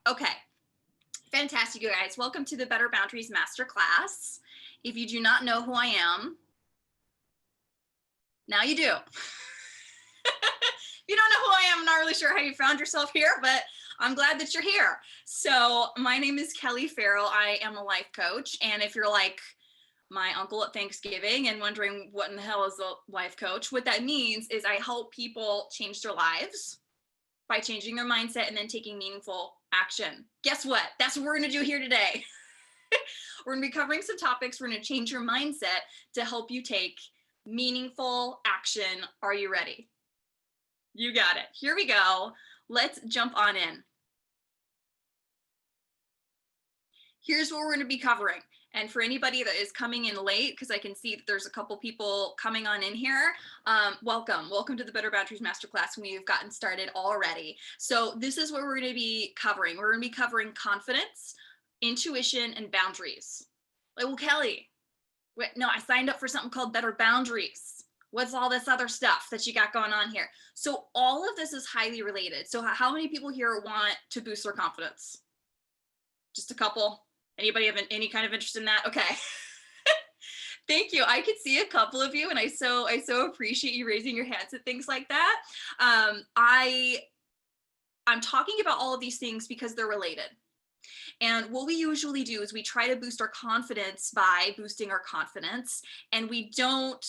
Okay, fantastic, you guys. Welcome to the Better Boundaries Masterclass. If you do not know who I am, now you do. If you don't know who I am, I'm not really sure how you found yourself here, but I'm glad that you're here. So my name is Kelly Farrell. I am a life coach. And if you're like my uncle at Thanksgiving and wondering what in the hell is a life coach, what that means is I help people change their lives by changing their mindset and then taking meaningful action. Guess what? That's what we're going to do here today. We're going to be covering some topics. We're going to change your mindset to help you take meaningful action. Are you ready? You got it. Here we go. Let's jump on in. Here's what we're going to be covering. And for anybody that is coming in late, because I can see that there's a couple people coming on in here, welcome. Welcome to the Better Boundaries Masterclass. We've gotten started already. So this is what we're going to be covering. We're going to be covering confidence, intuition, and boundaries. Like, well, Kelly, wait, no, I signed up for something called Better Boundaries. What's all this other stuff that you got going on here? So all of this is highly related. So how many people here want to boost their confidence? Just a couple? Anybody have any kind of interest in that? Okay. Thank you. I could see a couple of you, and I so appreciate you raising your hands at things like that. I'm talking about all of these things because they're related. And what we usually do is we try to boost our confidence by boosting our confidence, and we don't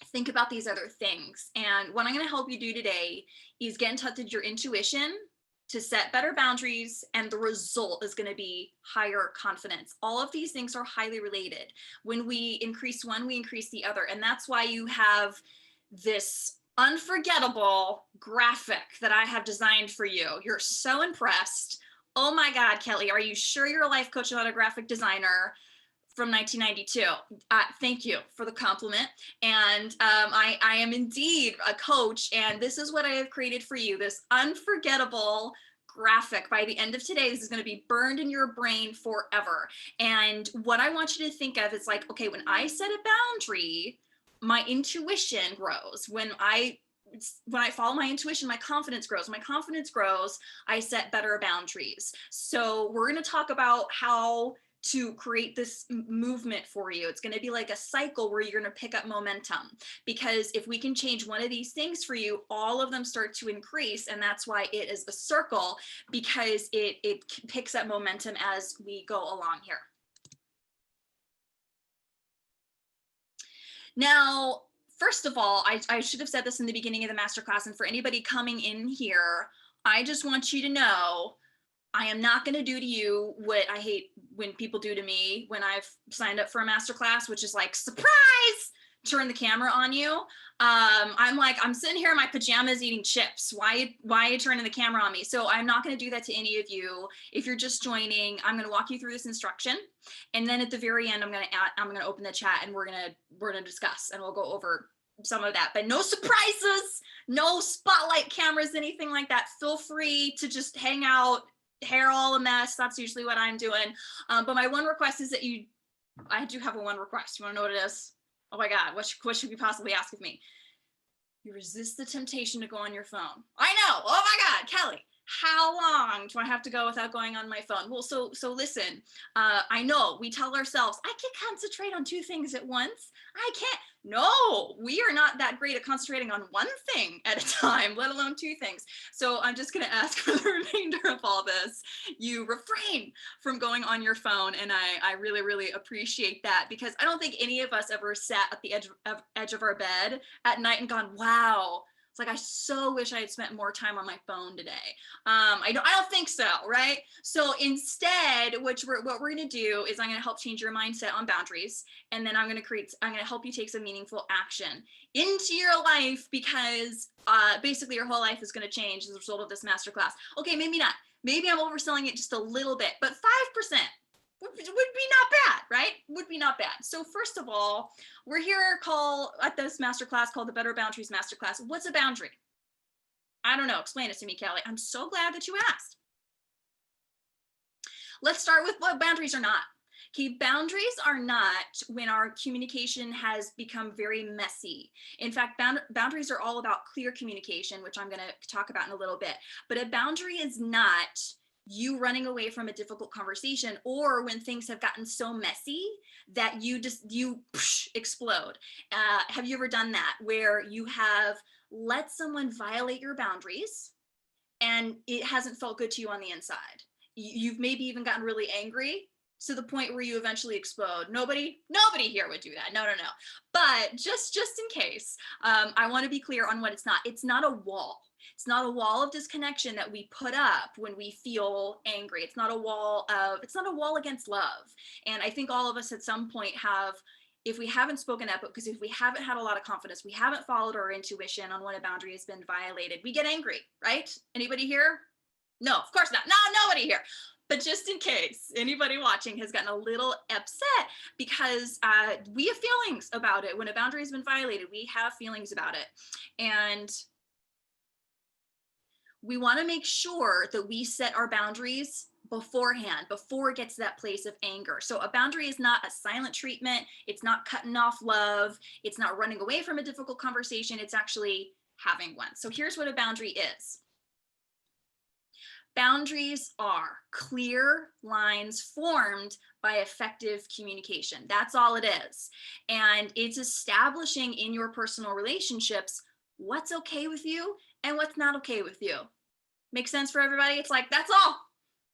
think about these other things. And what I'm going to help you do today is get in touch with your intuition to set better boundaries, and the result is going to be higher confidence. All of these things are highly related. When we increase one, we increase the other. And that's why you have this unforgettable graphic that I have designed for you. You're so impressed. Oh my God, Kelly, are you sure you're a life coach and not a graphic designer from 1992? Thank you for the compliment. And I am indeed a coach, and this is what I have created for you, this unforgettable graphic. By the end of today, this is going to be burned in your brain forever. And what I want you to think of is like, okay, when I set a boundary, my intuition grows. When I follow my intuition, my confidence grows. My confidence grows, I set better boundaries. So we're going to talk about how to create this movement for you. It's going to be like a cycle where you're going to pick up momentum, because if we can change one of these things for you, all of them start to increase. And that's why it is a circle, because it picks up momentum as we go along here. Now, first of all, I should have said this in the beginning of the masterclass, and for anybody coming in here, I just want you to know I am not going to do to you what I hate when people do to me when I've signed up for a masterclass, which is like, surprise, turn the camera on you. I'm like, I'm sitting here in my pajamas eating chips. Why are you turning the camera on me? So I'm not going to do that to any of you. If you're just joining, I'm going to walk you through this instruction. And then at the very end, I'm going to open the chat, and we're going to discuss, and we'll go over some of that, but no surprises, no spotlight cameras, anything like that. Feel free to just hang out, hair all a mess. That's usually what I'm doing. But my one request is that I do have a one request. You want to know what it is? Oh my God, what should we possibly ask of me? You resist the temptation to go on your phone. I know. Oh my God, Kelly, how long do I have to go without going on my phone? Well, so listen, I know we tell ourselves, I can concentrate on two things at once. I can't. No, we are not that great at concentrating on one thing at a time, let alone two things. So I'm just going to ask for the remainder of all this, you refrain from going on your phone. And I really, really appreciate that, because I don't think any of us ever sat at the edge of our bed at night and gone, wow, it's like, I so wish I had spent more time on my phone today. I don't think so, right? So instead, what we're going to do is I'm going to help change your mindset on boundaries, and then I'm going to help you take some meaningful action into your life, because basically your whole life is going to change as a result of this masterclass. Okay, maybe not. Maybe I'm overselling it just a little bit, but 5% would be not bad, right? Would be not bad. So first of all, we're here at this masterclass called the Better Boundaries Masterclass. What's a boundary? I don't know. Explain it to me, Kelly. I'm so glad that you asked. Let's start with what boundaries are not. Okay, boundaries are not when our communication has become very messy. In fact, boundaries are all about clear communication, which I'm going to talk about in a little bit. But a boundary is not you running away from a difficult conversation, or when things have gotten so messy that you explode. Have you ever done that where you have let someone violate your boundaries and it hasn't felt good to you on the inside? You've maybe even gotten really angry to the point where you eventually explode. Nobody here would do that. No. But just in case, I want to be clear on what it's not. It's not a wall. It's not a wall of disconnection that we put up when we feel angry. It's not a wall against love. And I think all of us at some point have, if we haven't spoken up, because if we haven't had a lot of confidence, we haven't followed our intuition on when a boundary has been violated, we get angry, right? Anybody here? No, of course not. No, nobody here. But just in case anybody watching has gotten a little upset, because we have feelings about it. When a boundary has been violated, we have feelings about it. And we want to make sure that we set our boundaries beforehand, before it gets to that place of anger. So a boundary is not a silent treatment. It's not cutting off love. It's not running away from a difficult conversation. It's actually having one. So here's what a boundary is. Boundaries are clear lines formed by effective communication. That's all it is. And it's establishing in your personal relationships what's okay with you and what's not okay with you. Make sense for everybody? It's like, that's all.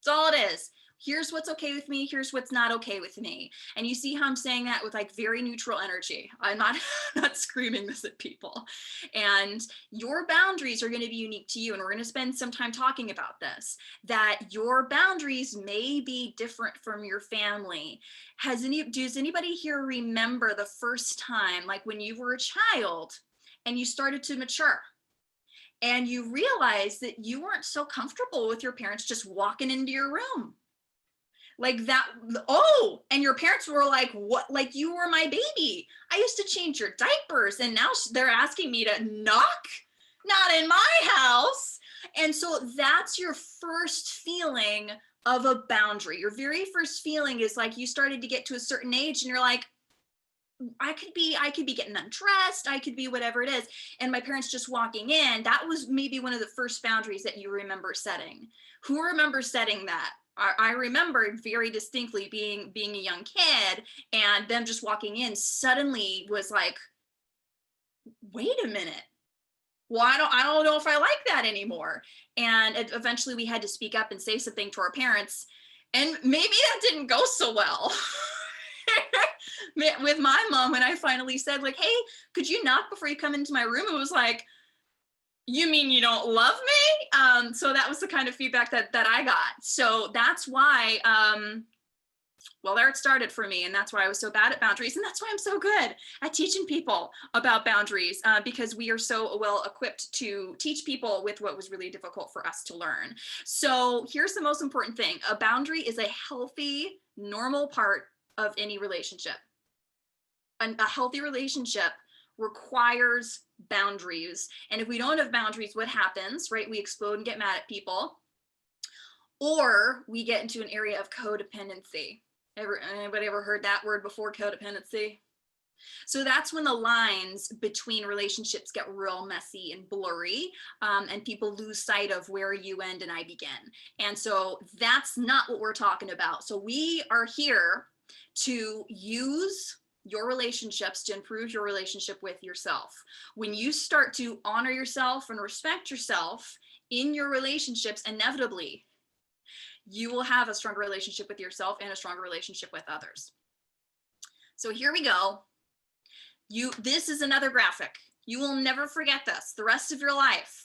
That's all it is. Here's what's okay with me. Here's what's not okay with me. And you see how I'm saying that with like very neutral energy. I'm not screaming this at people. And your boundaries are going to be unique to you. And we're going to spend some time talking about this, that your boundaries may be different from your family. Does anybody here remember the first time, like when you were a child and you started to mature? And you realized that you weren't so comfortable with your parents just walking into your room like that. Oh, and your parents were like, what? Like, you were my baby. I used to change your diapers. And now they're asking me to knock? Not in my house. And so that's your first feeling of a boundary. Your very first feeling is like you started to get to a certain age and you're like, I could be getting undressed. I could be whatever it is. And my parents just walking in, that was maybe one of the first boundaries that you remember setting. Who remembers setting that? I remember very distinctly being a young kid and them just walking in suddenly was like, wait a minute. Well, I don't know if I like that anymore. And eventually we had to speak up and say something to our parents. And maybe that didn't go so well. With my mom, when I finally said like, hey, could you knock before you come into my room? It was like, you mean you don't love me? So that was the kind of feedback that I got. So that's why, well, there it started for me. And that's why I was so bad at boundaries. And that's why I'm so good at teaching people about boundaries, because we are so well equipped to teach people with what was really difficult for us to learn. So here's the most important thing. A boundary is a healthy, normal part of any relationship. A healthy relationship requires boundaries. And if we don't have boundaries, what happens, right? We explode and get mad at people, or we get into an area of codependency. Anybody ever heard that word before, codependency? So that's when the lines between relationships get real messy and blurry, and people lose sight of where you end and I begin. And so that's not what we're talking about. So we are here to use your relationships to improve your relationship with yourself. When you start to honor yourself and respect yourself in your relationships, inevitably, you will have a stronger relationship with yourself and a stronger relationship with others. So here we go. This is another graphic. You will never forget this the rest of your life.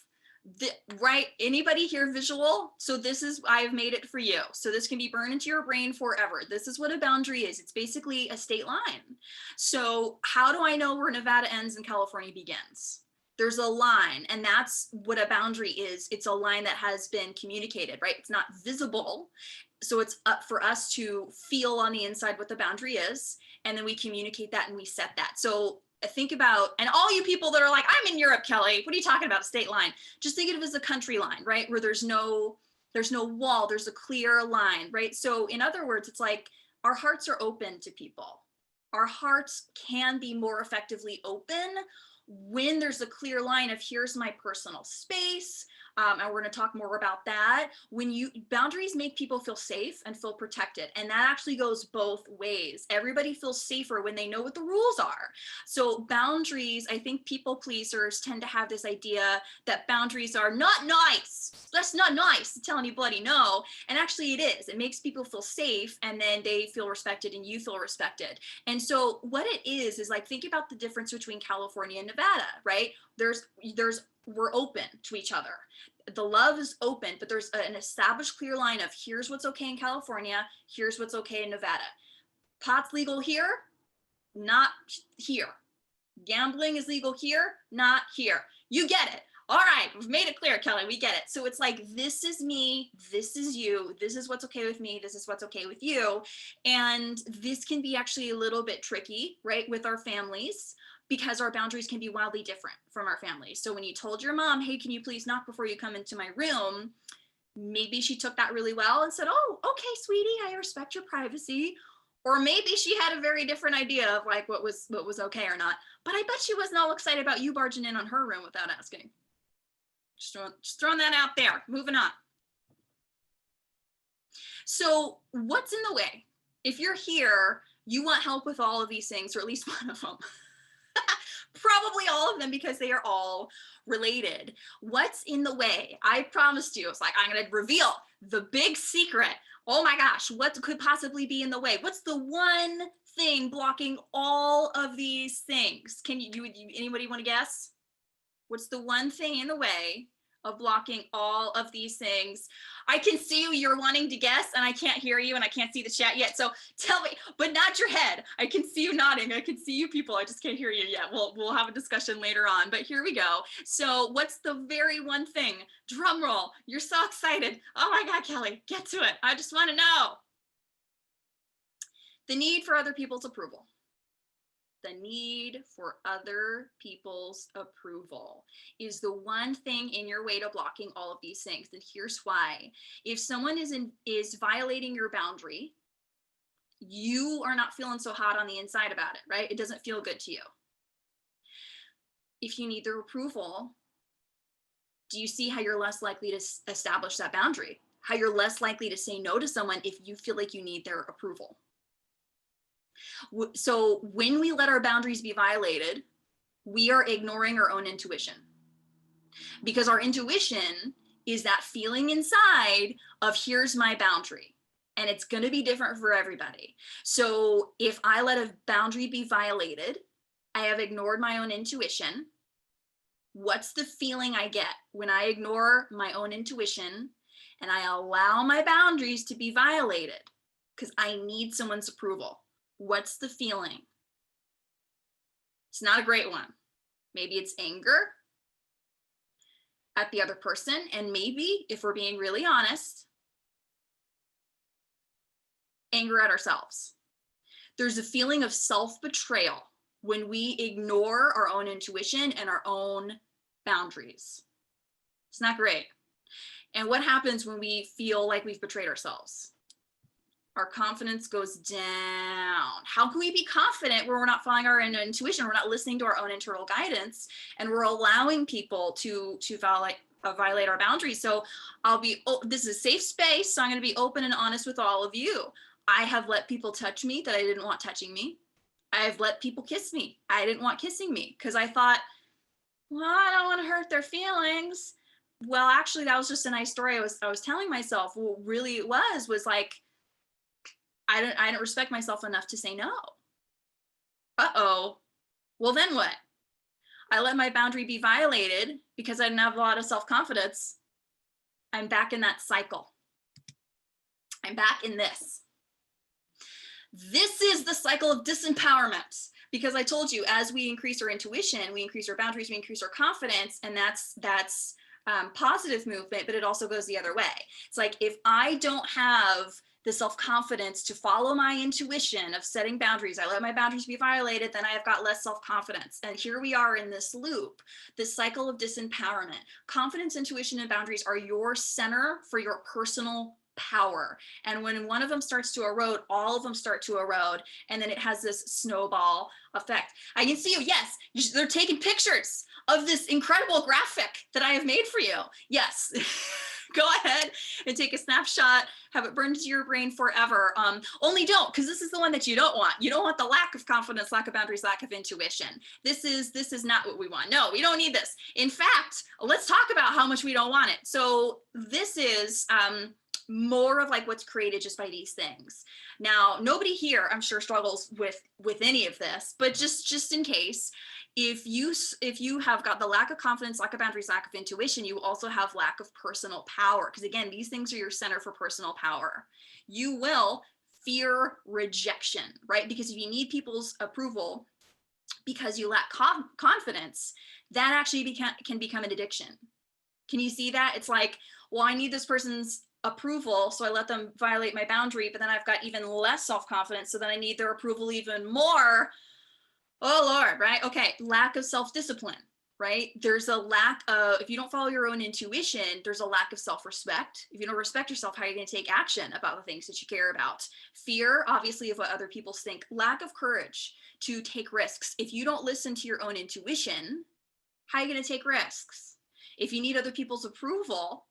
Right? Anybody here visual? So this is, I've made it for you. So this can be burned into your brain forever. This is what a boundary is. It's basically a state line. So how do I know where Nevada ends and California begins? There's a line, and that's what a boundary is. It's a line that has been communicated, right? It's not visible. So it's up for us to feel on the inside what the boundary is. And then we communicate that and we set that. So think about, and all you people that are like, I'm in Europe, Kelly, what are you talking about, a state line? Just think of it as a country line, right? Where there's no wall, there's a clear line, right? So in other words, it's like our hearts are open to people. Our hearts can be more effectively open when there's a clear line of here's my personal space. And we're going to talk more about that. Boundaries make people feel safe and feel protected. And that actually goes both ways. Everybody feels safer when they know what the rules are. So boundaries, I think people pleasers tend to have this idea that boundaries are not nice. That's not nice to tell anybody no. And actually it is. It makes people feel safe, and then they feel respected and you feel respected. And so what it is like, think about the difference between California and Nevada, right? We're open to each other. The love is open, but there's an established clear line of here's what's okay in California, here's what's okay in Nevada. Pot's legal here, not here. Gambling is legal here, not here. You get it. All right, we've made it clear, Kelly, we get it. So it's like, this is me, this is you, this is what's okay with me, this is what's okay with you. And this can be actually a little bit tricky, right, with our families, because our boundaries can be wildly different from our families. So when you told your mom, hey, can you please knock before you come into my room? Maybe she took that really well and said, oh, okay, sweetie, I respect your privacy. Or maybe she had a very different idea of like what was okay or not. But I bet she wasn't all excited about you barging in on her room without asking. Just throwing that out there. Moving on. So what's in the way? If you're here, you want help with all of these things, or at least one of them. Probably all of them, because they are all related. What's in the way? I promised you, it's like, I'm going to reveal the big secret. Oh my gosh, what could possibly be in the way? What's the one thing blocking all of these things? Anybody want to guess? What's the one thing in the way of blocking all of these things? I can see you're wanting to guess, and I can't hear you, and I can't see the chat yet. So tell me, but not your head. I can see you nodding. I can see you people. I just can't hear you yet. We'll have a discussion later on, but here we go. So what's the very one thing? Drum roll. You're so excited. Oh my God, Kelly, get to it. I just want to know. The need for other people's approval. The need for other people's approval is the one thing in your way to blocking all of these things. And here's why. If someone is violating your boundary, you are not feeling so hot on the inside about it, right? It doesn't feel good to you. If you need their approval, do you see how you're less likely to establish that boundary? How you're less likely to say no to someone if you feel like you need their approval? So when we let our boundaries be violated, we are ignoring our own intuition, because our intuition is that feeling inside of here's my boundary, and it's going to be different for everybody. So if I let a boundary be violated, I have ignored my own intuition. What's the feeling I get when I ignore my own intuition and I allow my boundaries to be violated because I need someone's approval? What's the feeling? It's not a great one. Maybe it's anger at the other person. And maybe, if we're being really honest, anger at ourselves. There's a feeling of self-betrayal when we ignore our own intuition and our own boundaries. It's not great. And what happens when we feel like we've betrayed ourselves? Our confidence goes down. How can we be confident when we're not following our own intuition? We're not listening to our own internal guidance, and we're allowing people to violate our boundaries. So this is a safe space, so I'm going to be open and honest with all of you. I have let people touch me that I didn't want touching me. I've let people kiss me. I didn't want kissing me because I thought, well, I don't want to hurt their feelings. Well, actually, that was just a nice story I was telling myself. What really it was like, I didn't respect myself enough to say no. Uh-oh. Well, then what? I let my boundary be violated because I didn't have a lot of self-confidence. I'm back in that cycle. I'm back in this. This is the cycle of disempowerment, because I told you, as we increase our intuition, we increase our boundaries, we increase our confidence, and that's positive movement, but it also goes the other way. It's like, if I don't have the self-confidence to follow my intuition of setting boundaries, I let my boundaries be violated, then I have got less self-confidence. And here we are in this loop, this cycle of disempowerment. Confidence, intuition, and boundaries are your center for your personal power. And when one of them starts to erode, all of them start to erode. And then it has this snowball effect. I can see you. Yes, they're taking pictures of this incredible graphic that I have made for you. Yes. Go ahead and take a snapshot, have it burned into your brain forever. Only don't, because this is the one that you don't want. You don't want the lack of confidence, lack of boundaries, lack of intuition. This is not what we want. No, we don't need this. In fact, let's talk about how much we don't want it. So this is more of like what's created just by these things. Now, nobody here, I'm sure, struggles with any of this, but just in case, if you have got the lack of confidence, lack of boundaries, lack of intuition, you also have lack of personal power. Because again, these things are your center for personal power. You will fear rejection, right? Because if you need people's approval because you lack confidence, that actually can become an addiction. Can you see that? It's like, well, I need this person's approval, so I let them violate my boundary, but then I've got even less self-confidence, so then I need their approval even more. Oh Lord, right? Okay, lack of self-discipline, right? There's a lack of, if you don't follow your own intuition, there's a lack of self-respect. If you don't respect yourself, how are you going to take action about the things that you care about? Fear, obviously, of what other people think. Lack of courage to take risks. If you don't listen to your own intuition, how are you going to take risks? If you need other people's approval,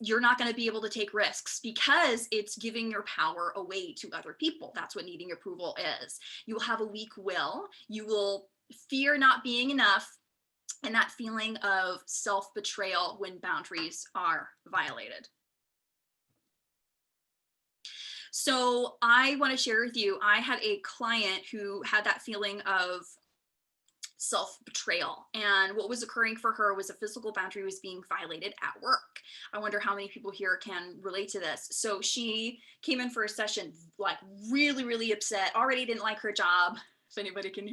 you're not going to be able to take risks because it's giving your power away to other people. That's what needing approval is. You will have a weak will. You will fear not being enough, and that feeling of self-betrayal when boundaries are violated. So I want to share with you, I had a client who had that feeling of self-betrayal, and what was occurring for her was a physical boundary was being violated at work. I wonder how many people here can relate to this. So she came in for a session like really upset, already didn't like her job, if anybody can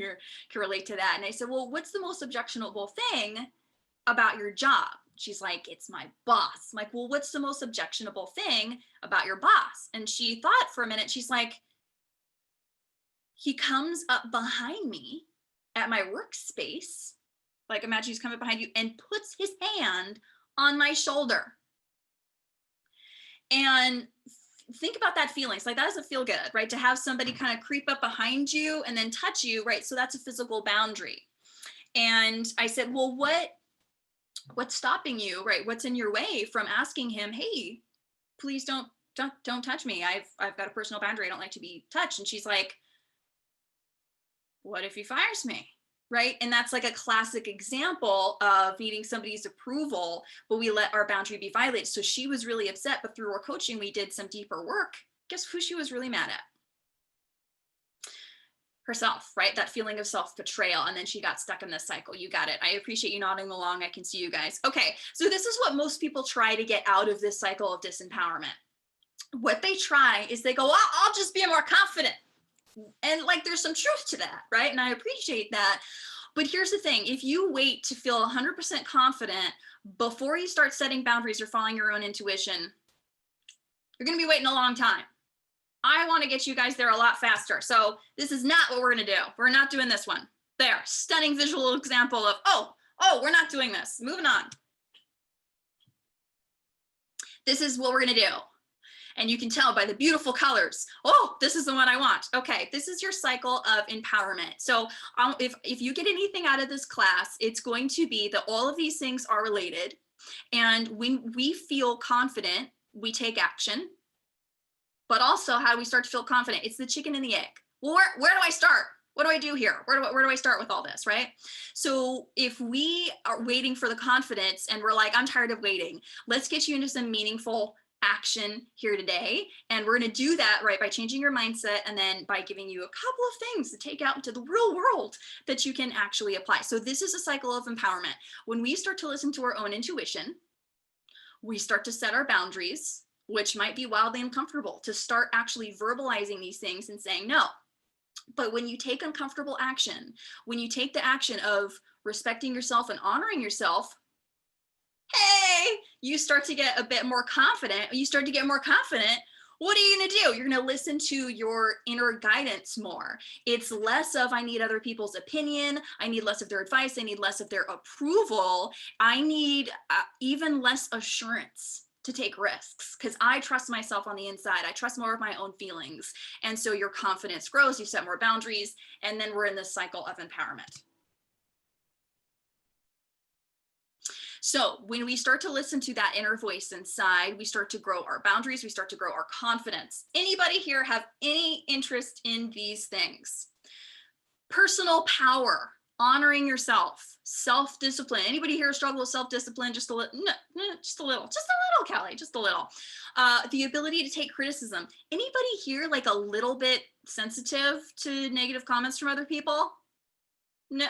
relate to that. And I said, well, what's the most objectionable thing about your job? She's like, it's my boss. I'm like, well, what's the most objectionable thing about your boss? And she thought for a minute. She's like, he comes up behind me at my workspace, like imagine he's coming behind you and puts his hand on my shoulder. And think about that feeling. It's like, that doesn't feel good, right? To have somebody kind of creep up behind you and then touch you, right? So that's a physical boundary. And I said, well, what's stopping you, right? What's in your way from asking him, hey, please don't touch me. I've got a personal boundary. I don't like to be touched. And she's like, what if he fires me? Right? And that's like a classic example of needing somebody's approval, but we let our boundary be violated. So she was really upset, but through our coaching, we did some deeper work. Guess who she was really mad at? Herself, right? That feeling of self-betrayal. And then she got stuck in this cycle. You got it. I appreciate you nodding along. I can see you guys. Okay. So this is what most people try to get out of this cycle of disempowerment. What they try is they go, well, I'll just be more confident. And like, there's some truth to that, right? And I appreciate that. But here's the thing. If you wait to feel 100% confident before you start setting boundaries or following your own intuition, you're going to be waiting a long time. I want to get you guys there a lot faster. So this is not what we're going to do. We're not doing this one. There, stunning visual example of, oh, we're not doing this. Moving on. This is what we're going to do. And you can tell by the beautiful colors, oh, this is the one I want. Okay, this is your cycle of empowerment. So if you get anything out of this class, it's going to be that all of these things are related. And when we feel confident, we take action. But also, how do we start to feel confident? It's the chicken and the egg. Well, where do I start? What do I do here? Where do I start with all this, right? So if we are waiting for the confidence and we're like, I'm tired of waiting, let's get you into some meaningful action here today. And we're going to do that, right, by changing your mindset and then by giving you a couple of things to take out into the real world that you can actually apply. So this is a cycle of empowerment. When we start to listen to our own intuition, we start to set our boundaries, which might be wildly uncomfortable to start actually verbalizing these things and saying no. But when you take uncomfortable action, when you take the action of respecting yourself and honoring yourself, hey, you start to get a bit more confident. You start to get more confident. What are you going to do? You're going to listen to your inner guidance more. It's less of, I need other people's opinion. I need less of their advice. I need less of their approval. I need even less assurance to take risks because I trust myself on the inside. I trust more of my own feelings. And so your confidence grows, you set more boundaries, and then we're in this cycle of empowerment. So when we start to listen to that inner voice inside, we start to grow our boundaries, we start to grow our confidence. Anybody here have any interest in these things? Personal power, honoring yourself, self-discipline. Anybody here struggle with self-discipline? Just a little, just a little, Kelly, just a little. The ability to take criticism. Anybody here like a little bit sensitive to negative comments from other people? No.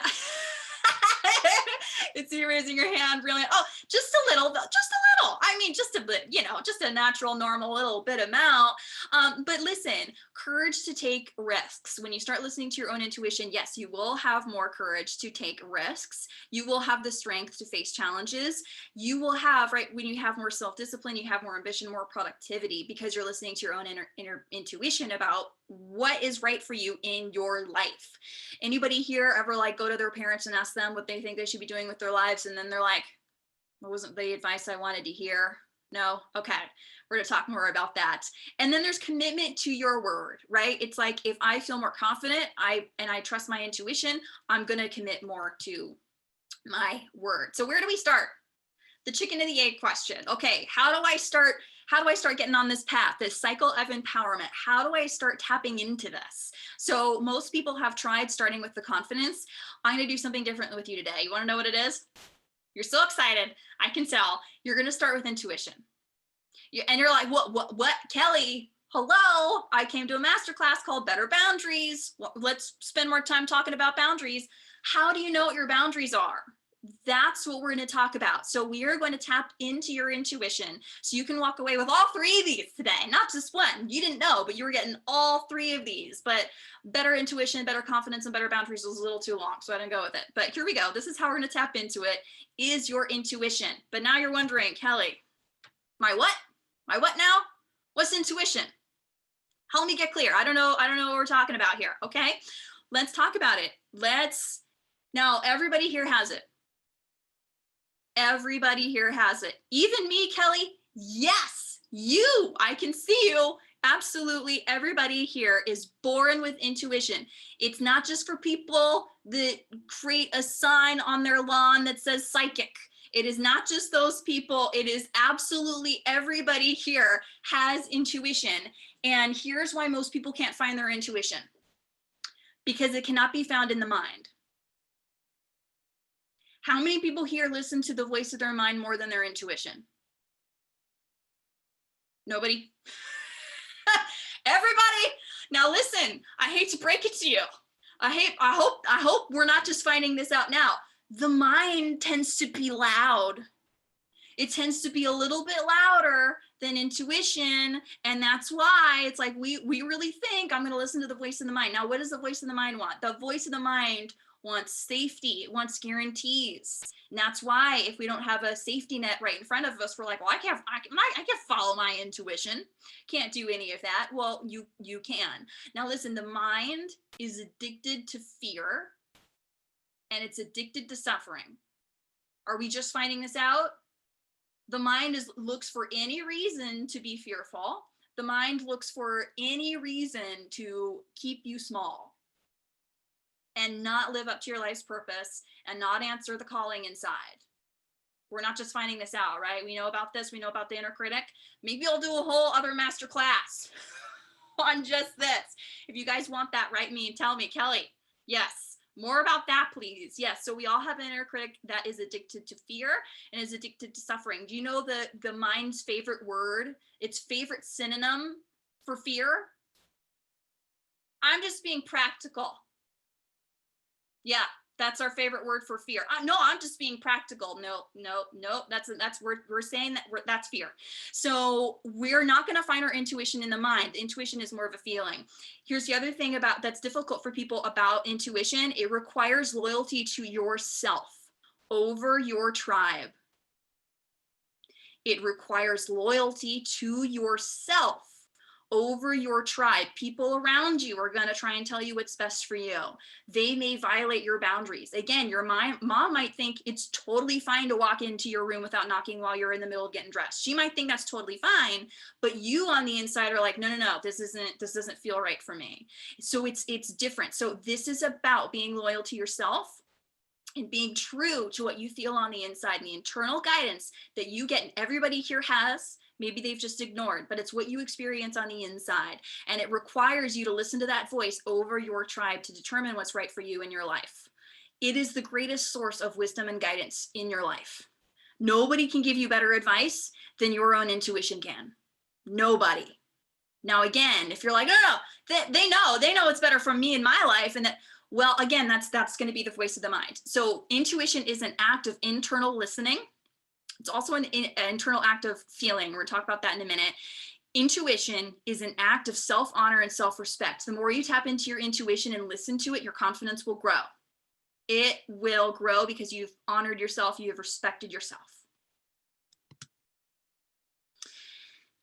It's you raising your hand, really. Oh, just a little, just a little. I mean, just a bit, you know, just a natural, normal little bit amount. But listen, courage to take risks. When you start listening to your own intuition, yes, you will have more courage to take risks. You will have the strength to face challenges. You will have, right, when you have more self-discipline, you have more ambition, more productivity, because you're listening to your own inner intuition about what is right for you in your life. Anybody here ever like go to their parents and ask them what they think they should be doing with their lives, and then they're like, "That wasn't the advice I wanted to hear"? No? Okay. We're going to talk more about that. And then there's commitment to your word, right? It's like, if I feel more confident, I trust my intuition, I'm going to commit more to my word. So where do we start? The chicken and the egg question. Okay, how do I start getting on this path, this cycle of empowerment? How do I start tapping into this? So most people have tried starting with the confidence. I'm going to do something different with you today. You want to know what it is? You're so excited. I can tell. You're going to start with intuition. And you're like, what, Kelly? Hello, I came to a masterclass called Better Boundaries. Let's spend more time talking about boundaries. How do you know what your boundaries are? That's what we're going to talk about. So we are going to tap into your intuition so you can walk away with all three of these today, not just one. You didn't know, but you were getting all three of these. But better intuition, better confidence, and better boundaries was a little too long, so I didn't go with it. But here we go. This is how we're going to tap into it, is your intuition. But now you're wondering, Kelly, my what? My what now? What's intuition? Help me get clear. I don't know what we're talking about here. Okay, let's talk about it. Now everybody here has it. Everybody here has it. Even me, Kelly. Yes, you. I can see you. Absolutely. Everybody here is born with intuition. It's not just for people that create a sign on their lawn that says psychic. It is not just those people. It is absolutely everybody here has intuition. And here's why most people can't find their intuition. Because it cannot be found in the mind. How many people here listen to the voice of their mind more than their intuition? Nobody? Everybody? Now listen, I hate to break it to you. I hope we're not just finding this out now. The mind tends to be loud. It tends to be a little bit louder than intuition. And that's why it's like we really think I'm going to listen to the voice of the mind. Now, what does the voice of the mind want? The voice of the mind wants safety, it wants guarantees. And that's why if we don't have a safety net right in front of us, we're like, well, I can't follow my intuition. Can't do any of that. Well, you can. Now listen, the mind is addicted to fear and it's addicted to suffering. Are we just finding this out? The mind looks for any reason to be fearful. The mind looks for any reason to keep you small and not live up to your life's purpose and not answer the calling inside. We're not just finding this out, right? We know about this. We know about the inner critic. Maybe I'll do a whole other masterclass on just this. If you guys want that, write me and tell me, Kelly, yes, more about that, please. Yes, so we all have an inner critic that is addicted to fear and is addicted to suffering. Do you know the mind's favorite word, its favorite synonym for fear? I'm just being practical. Yeah, that's our favorite word for fear. No, I'm just being practical. No. We're saying that that's fear. So we're not going to find our intuition in the mind. Intuition is more of a feeling. Here's the other thing that's difficult for people about intuition. It requires loyalty to yourself over your tribe. It requires loyalty to yourself over your tribe. People around you are going to try and tell you what's best for you. They may violate your boundaries. Again, your mom might think it's totally fine to walk into your room without knocking while you're in the middle of getting dressed. She might think that's totally fine, but you on the inside are like, no, this doesn't feel right for me. So it's different. So this is about being loyal to yourself and being true to what you feel on the inside, and the internal guidance that you get and everybody here has. Maybe they've just ignored, but it's what you experience on the inside. And it requires you to listen to that voice over your tribe to determine what's right for you in your life. It is the greatest source of wisdom and guidance in your life. Nobody can give you better advice than your own intuition can. Nobody. Now, again, if you're like, no, they know what's better for me in my life, and that, well, again, that's going to be the voice of the mind. So intuition is an act of internal listening. It's also an internal act of feeling. We're going to talk about that in a minute. Intuition is an act of self-honor and self-respect. The more you tap into your intuition and listen to it, your confidence will grow. It will grow because you've honored yourself, you have respected yourself.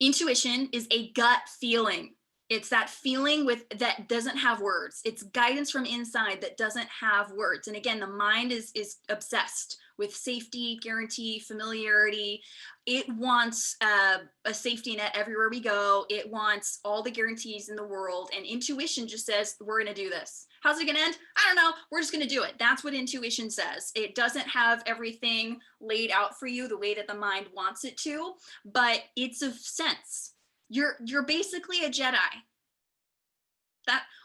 Intuition is a gut feeling. It's that feeling that doesn't have words. It's guidance from inside that doesn't have words. And again, the mind is obsessed with safety, guarantee, familiarity. It wants a safety net everywhere we go. It wants all the guarantees in the world. And intuition just says, we're going to do this. How's it going to end? I don't know. We're just going to do it. That's what intuition says. It doesn't have everything laid out for you the way that the mind wants it to, but it's a sense. You're basically a Jedi.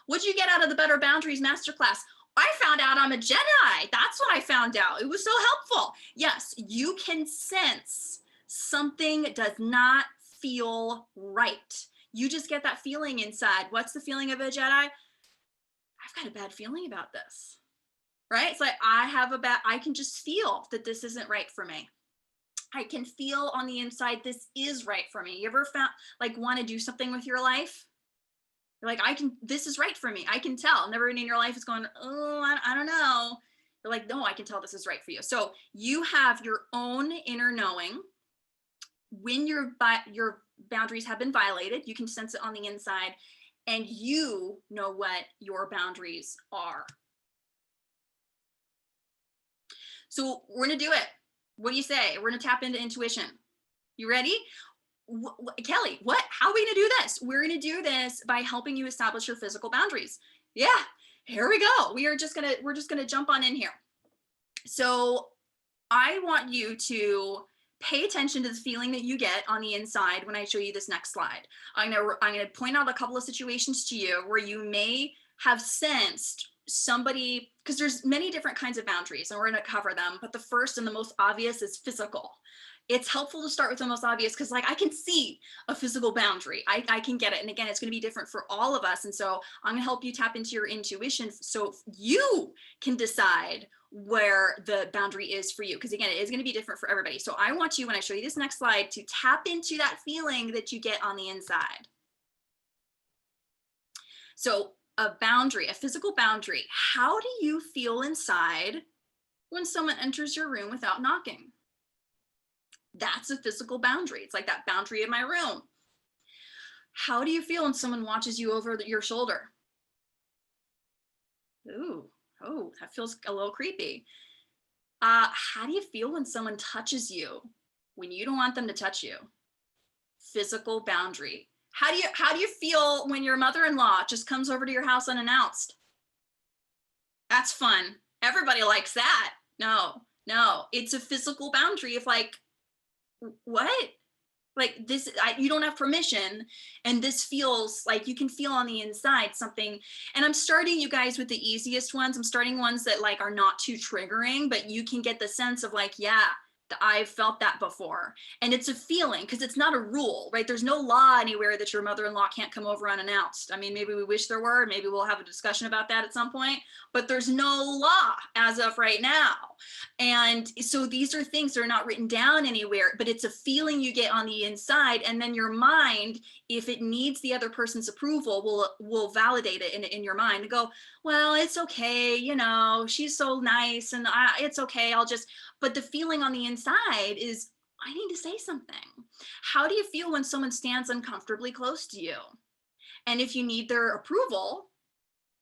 What'd you get out of the Better Boundaries Masterclass? I found out I'm a Jedi. That's what I found out. It was so helpful. Yes, you can sense something does not feel right. You just get that feeling inside. What's the feeling of a Jedi? I've got a bad feeling about this, right? It's like I can just feel that this isn't right for me. I can feel on the inside this is right for me. You ever want to do something with your life? You're like, this is right for me. I can tell. Never in your life is going, oh, I don't know. You're like, no, I can tell this is right for you. So you have your own inner knowing. When your boundaries have been violated, you can sense it on the inside, and you know what your boundaries are. So we're going to do it. What do you say? We're going to tap into intuition. You ready? Kelly, how are we going to do this? We're going to do this by helping you establish your physical boundaries. Yeah, here we go. We're just going to jump on in here. So I want you to pay attention to the feeling that you get on the inside when I show you this next slide. I'm going to point out a couple of situations to you where you may have sensed somebody, because there's many different kinds of boundaries and we're going to cover them, but the first and the most obvious is physical. It's helpful to start with the most obvious because I can see a physical boundary. I can get it. And again, it's going to be different for all of us. And so I'm going to help you tap into your intuition so you can decide where the boundary is for you. Because again, it is going to be different for everybody. So I want you, when I show you this next slide, to tap into that feeling that you get on the inside. So a boundary, a physical boundary. How do you feel inside when someone enters your room without knocking? That's a physical boundary. It's like that boundary in my room. How do you feel when someone watches you over your shoulder? Ooh, oh, that feels a little creepy. How do you feel when someone touches you when you don't want them to touch you? Physical boundary. How do you feel when your mother-in-law just comes over to your house unannounced? That's fun. Everybody likes that. No, it's a physical boundary of like, what? Like this, you don't have permission. And this feels like you can feel on the inside something. And I'm starting you guys with the easiest ones. I'm starting ones that like are not too triggering, but you can get the sense of like, yeah, I've felt that before. And it's a feeling because it's not a rule, right? There's no law anywhere that your mother-in-law can't come over unannounced. I mean, maybe we wish there were, maybe we'll have a discussion about that at some point, but there's no law as of right now. And so these are things that are not written down anywhere, but it's a feeling you get on the inside. And then your mind, if it needs the other person's approval, will validate it in your mind and go, well, it's okay. You know, she's so nice and it's okay. But the feeling on the inside is, I need to say something. How do you feel when someone stands uncomfortably close to you? And if you need their approval,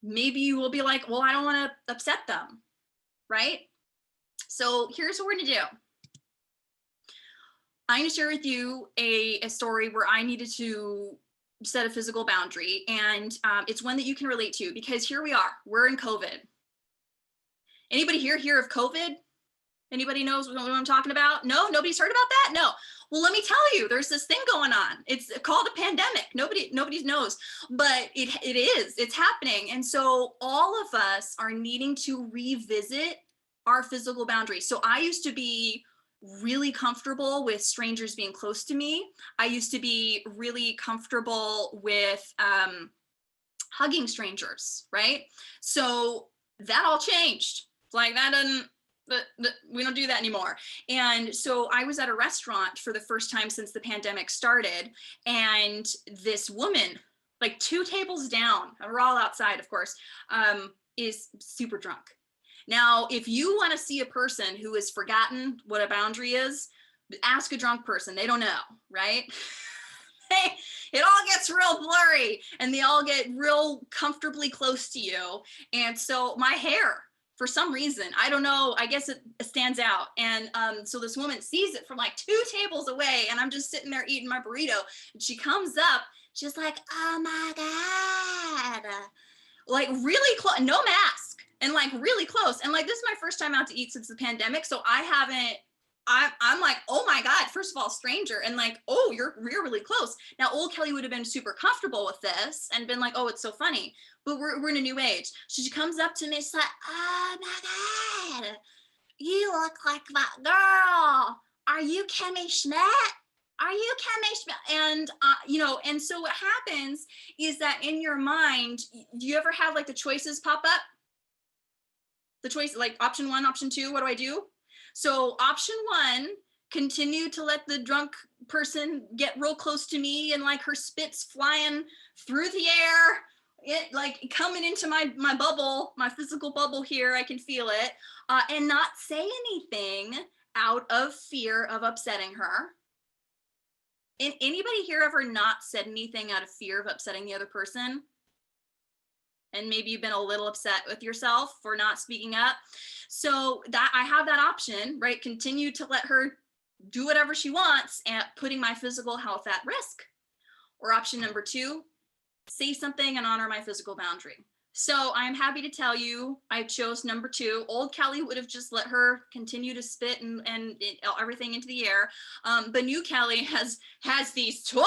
maybe you will be like, well, I don't want to upset them, right? So here's what we're going to do. I'm going to share with you a story where I needed to set a physical boundary. And it's one that you can relate to, because here we are, we're in COVID. Anybody here hear of COVID? Anybody knows what I'm talking about? No, nobody's heard about that? No. Well, let me tell you, there's this thing going on. It's called a pandemic. Nobody knows, but it's happening. And so all of us are needing to revisit our physical boundaries. So I used to be really comfortable with strangers being close to me. I used to be really comfortable with hugging strangers, right? So that all changed. Like that doesn't, we don't do that anymore. And so I was at a restaurant for the first time since the pandemic started, and this woman, like 2 tables down, and we're all outside, of course, is super drunk. Now, if you want to see a person who has forgotten what a boundary is, ask a drunk person. They don't know, right? It all gets real blurry and they all get real comfortably close to you. And so my hair, for some reason, I don't know, I guess it stands out. And so this woman sees it from like 2 tables away, and I'm just sitting there eating my burrito, and she comes up, she's like, oh my God. Like really close, no mask, and like really close. And like, this is my first time out to eat since the pandemic. So I'm like, oh my God, first of all, stranger. And like, oh, you're really close. Now, old Kelly would have been super comfortable with this and been like, oh, it's so funny. But we're in a new age. So she comes up to me, she's like, oh my God, you look like that girl. Are you Kimmy Schmidt? Are you Kimmy Schmidt? And, and so what happens is that in your mind, do you ever have like the choices pop up? The choice, like option 1, option 2, what do I do? So option 1, continue to let the drunk person get real close to me, and like her spit's flying through the air, it like coming into my bubble, my physical bubble here, I can feel it, and not say anything out of fear of upsetting her. And anybody here ever not said anything out of fear of upsetting the other person? And maybe you've been a little upset with yourself for not speaking up. So that I have that option, right? Continue to let her do whatever she wants and putting my physical health at risk. Or option number 2, say something and honor my physical boundary. So I'm happy to tell you, I chose number 2. Old Kelly would have just let her continue to spit and everything into the air. But new Kelly has these tools.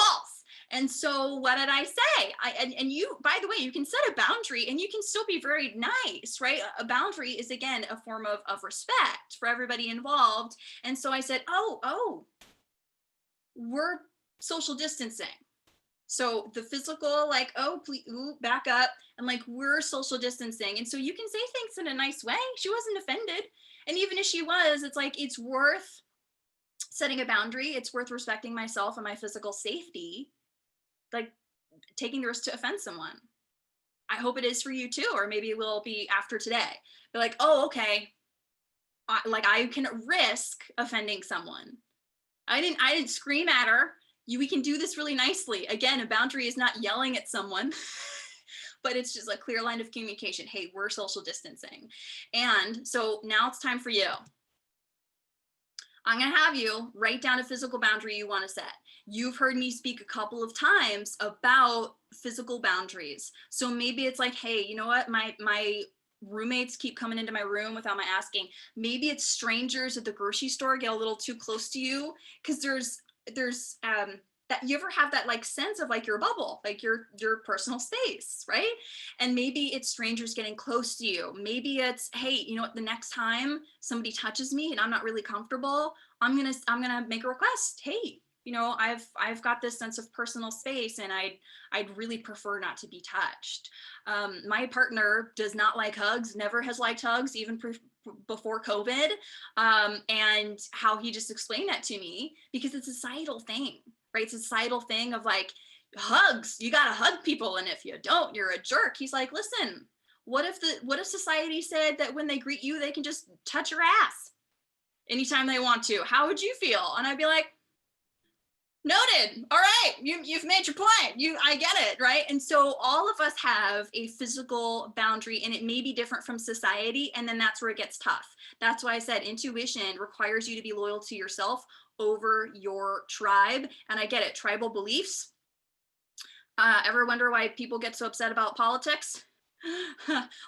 And so what did I say? And you, by the way, you can set a boundary and you can still be very nice, right? A boundary is, again, a form of respect for everybody involved. And so I said, oh, we're social distancing. So the physical, like, oh, please, back up. And like, we're social distancing. And so you can say things in a nice way. She wasn't offended. And even if she was, it's like, it's worth setting a boundary. It's worth respecting myself and my physical safety, like taking the risk to offend someone. I hope it is for you too, or maybe it will be after today. Be like, oh, okay. I can risk offending someone. I didn't scream at her. We can do this really nicely. Again, a boundary is not yelling at someone, but it's just a clear line of communication. Hey, we're social distancing. And so now it's time for you. I'm going to have you write down a physical boundary you want to set. You've heard me speak a couple of times about physical boundaries. So maybe it's like, hey, you know what? My roommates keep coming into my room without my asking. Maybe it's strangers at the grocery store get a little too close to you, because there's that you ever have that like sense of like your bubble, like your personal space, right? And maybe it's strangers getting close to you. Maybe it's, hey, you know what, the next time somebody touches me and I'm not really comfortable, I'm gonna make a request. Hey, you know, I've got this sense of personal space and I'd really prefer not to be touched. My partner does not like hugs, never has liked hugs, even before COVID, and how he just explained that to me, because it's a societal thing, right? It's a societal thing of like, hugs, you gotta hug people, and if you don't, you're a jerk. He's like, listen, what if society said that when they greet you, they can just touch your ass anytime they want to? How would you feel? And I'd be like, Noted. All right. You've made your point. I get it, right? And so all of us have a physical boundary, and it may be different from society. And then that's where it gets tough. That's why I said intuition requires you to be loyal to yourself over your tribe. And I get it. Tribal beliefs. Ever wonder why people get so upset about politics?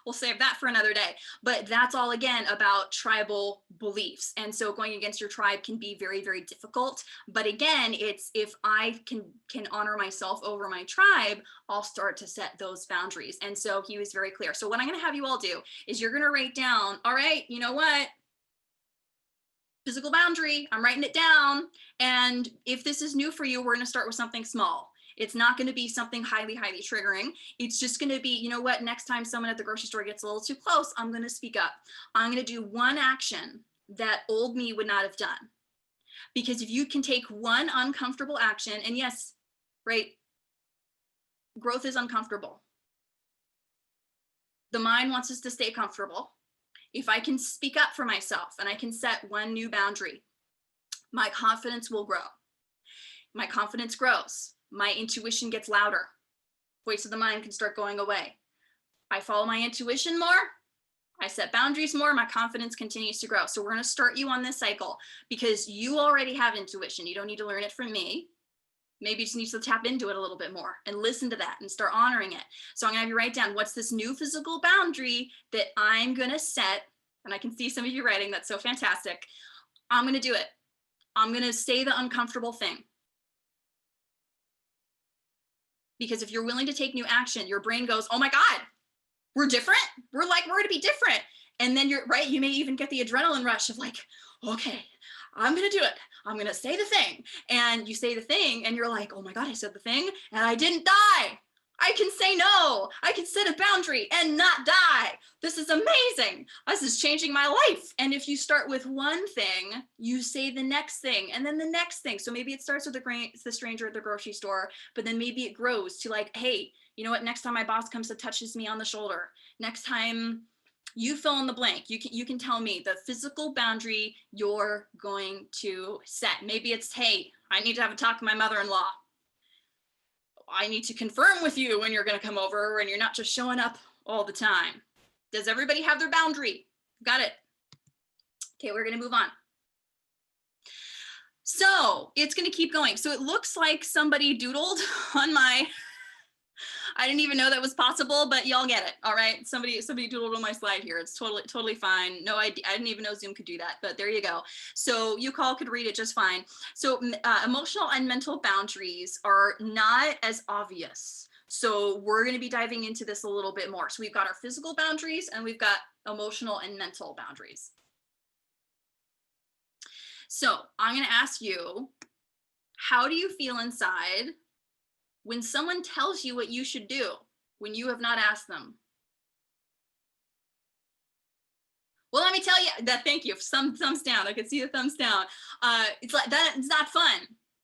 We'll save that for another day. But that's all, again, about tribal beliefs. And so going against your tribe can be very, very difficult. But again, it's if I can honor myself over my tribe, I'll start to set those boundaries. And so he was very clear. So what I'm going to have you all do is you're going to write down, all right, you know what? Physical boundary, I'm writing it down. And if this is new for you, we're going to start with something small. It's not going to be something highly, highly triggering. It's just going to be, you know what, next time someone at the grocery store gets a little too close, I'm going to speak up. I'm going to do one action that old me would not have done. Because if you can take one uncomfortable action, and yes, right, growth is uncomfortable. The mind wants us to stay comfortable. If I can speak up for myself and I can set one new boundary, my confidence will grow. My confidence grows. My intuition gets louder. Voice of the mind can start going away. I follow my intuition more. I set boundaries more. My confidence continues to grow. So we're going to start you on this cycle because you already have intuition. You don't need to learn it from me. Maybe you just need to tap into it a little bit more and listen to that and start honoring it. So I'm going to have you write down, what's this new physical boundary that I'm going to set? And I can see some of you writing. That's so fantastic. I'm going to do it. I'm going to say the uncomfortable thing. Because if you're willing to take new action, your brain goes, oh my God, we're different. We're going to be different. And then you're right. You may even get the adrenaline rush of like, okay, I'm going to do it. I'm going to say the thing. And you say the thing and you're like, oh my God, I said the thing and I didn't die. I can say no. I can set a boundary and not die. This is amazing. This is changing my life. And if you start with one thing, you say the next thing and then the next thing. So maybe it starts with the stranger at the grocery store, but then maybe it grows to like, hey, you know what? Next time my boss comes and touches me on the shoulder, next time you fill in the blank, you can tell me the physical boundary you're going to set. Maybe it's, hey, I need to have a talk with my mother-in-law. I need to confirm with you when you're going to come over and you're not just showing up all the time. Does everybody have their boundary? Got it. Okay, we're going to move on. So it's going to keep going. So it looks like somebody doodled on my, I didn't even know that was possible, but y'all get it. All right. Somebody doodled on my slide here. It's totally fine. No idea. I didn't even know Zoom could do that, but there you go. So you all could read it just fine. So emotional and mental boundaries are not as obvious. So we're going to be diving into this a little bit more. So we've got our physical boundaries and we've got emotional and mental boundaries. So I'm going to ask you, how do you feel inside when someone tells you what you should do when you have not asked them? Well, let me tell you that. Thank you. Some thumbs down. I could see the thumbs down. It's like that. It's not fun.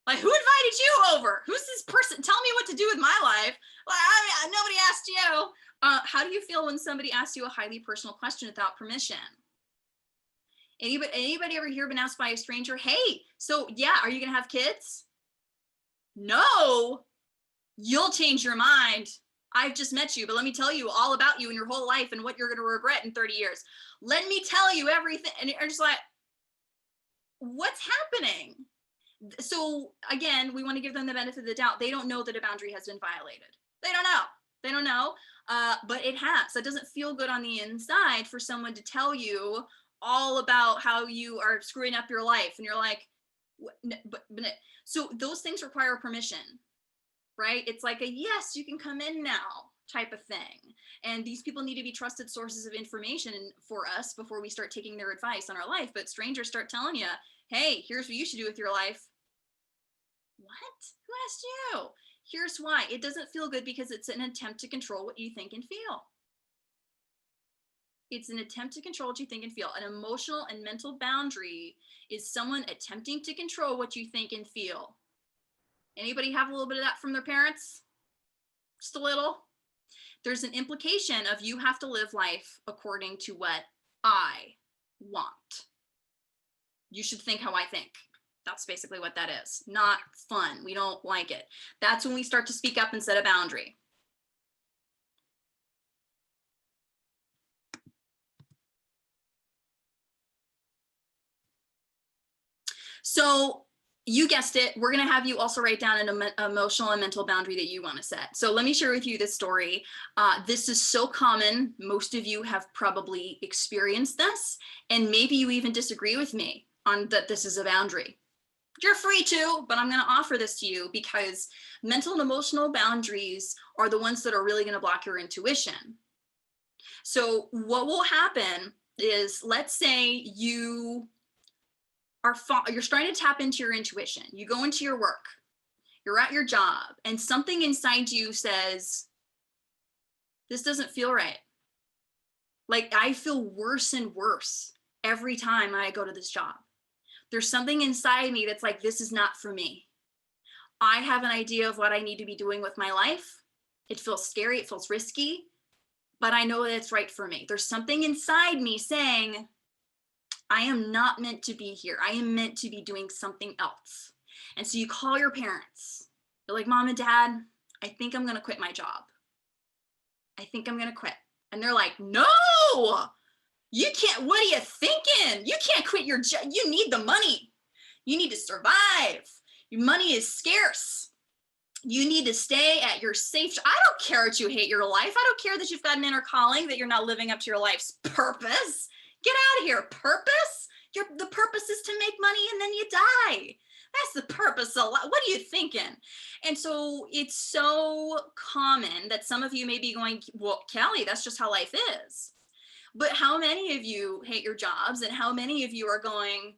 Like, who invited you over? Who's this person? Tell me what to do with my life. Like, nobody asked you. How do you feel when somebody asks you a highly personal question without permission? Anybody ever here been asked by a stranger, hey, so yeah, are you gonna have kids? No. You'll change your mind. I've just met you, but let me tell you all about you and your whole life and what you're going to regret in 30 years. Let me tell you everything. And you're just like, what's happening? So again, we want to give them the benefit of the doubt. They don't know that a boundary has been violated. They don't know, but it has. So it doesn't feel good on the inside for someone to tell you all about how you are screwing up your life. And you're like, but so those things require permission. Right? It's like a yes, you can come in now type of thing. And these people need to be trusted sources of information for us before we start taking their advice on our life. But strangers start telling you, hey, here's what you should do with your life. What? Who asked you? Here's why. It doesn't feel good because it's an attempt to control what you think and feel. It's an attempt to control what you think and feel. An emotional and mental boundary is someone attempting to control what you think and feel. Anybody have a little bit of that from their parents? Just a little? There's an implication of you have to live life according to what I want. You should think how I think. That's basically what that is. Not fun. We don't like it. That's when we start to speak up and set a boundary. So you guessed it, we're going to have you also write down an emotional and mental boundary that you want to set. So let me share with you this story. This is so common. Most of you have probably experienced this, and maybe you even disagree with me on that this is a boundary. You're free to, but I'm going to offer this to you because mental and emotional boundaries are the ones that are really going to block your intuition. So what will happen is, let's say you're starting to tap into your intuition. You go into your work, you're at your job, and something inside you says, this doesn't feel right. Like, I feel worse and worse every time I go to this job. There's something inside me that's like, this is not for me. I have an idea of what I need to be doing with my life. It feels scary, it feels risky, but I know that it's right for me. There's something inside me saying, I am not meant to be here. I am meant to be doing something else. And so you call your parents. You're like, Mom and Dad, I think I'm going to quit my job. I think I'm going to quit. And they're like, no, you can't. What are you thinking? You can't quit your job. You need the money. You need to survive. Your money is scarce. You need to stay at your safe. I don't care that you hate your life. I don't care that you've got an inner calling, that you're not living up to your life's purpose. Get out of here. Purpose? The purpose is to make money and then you die. That's the purpose of life. What are you thinking? And so it's so common that some of you may be going, well, Kelly, that's just how life is. But how many of you hate your jobs, and how many of you are going,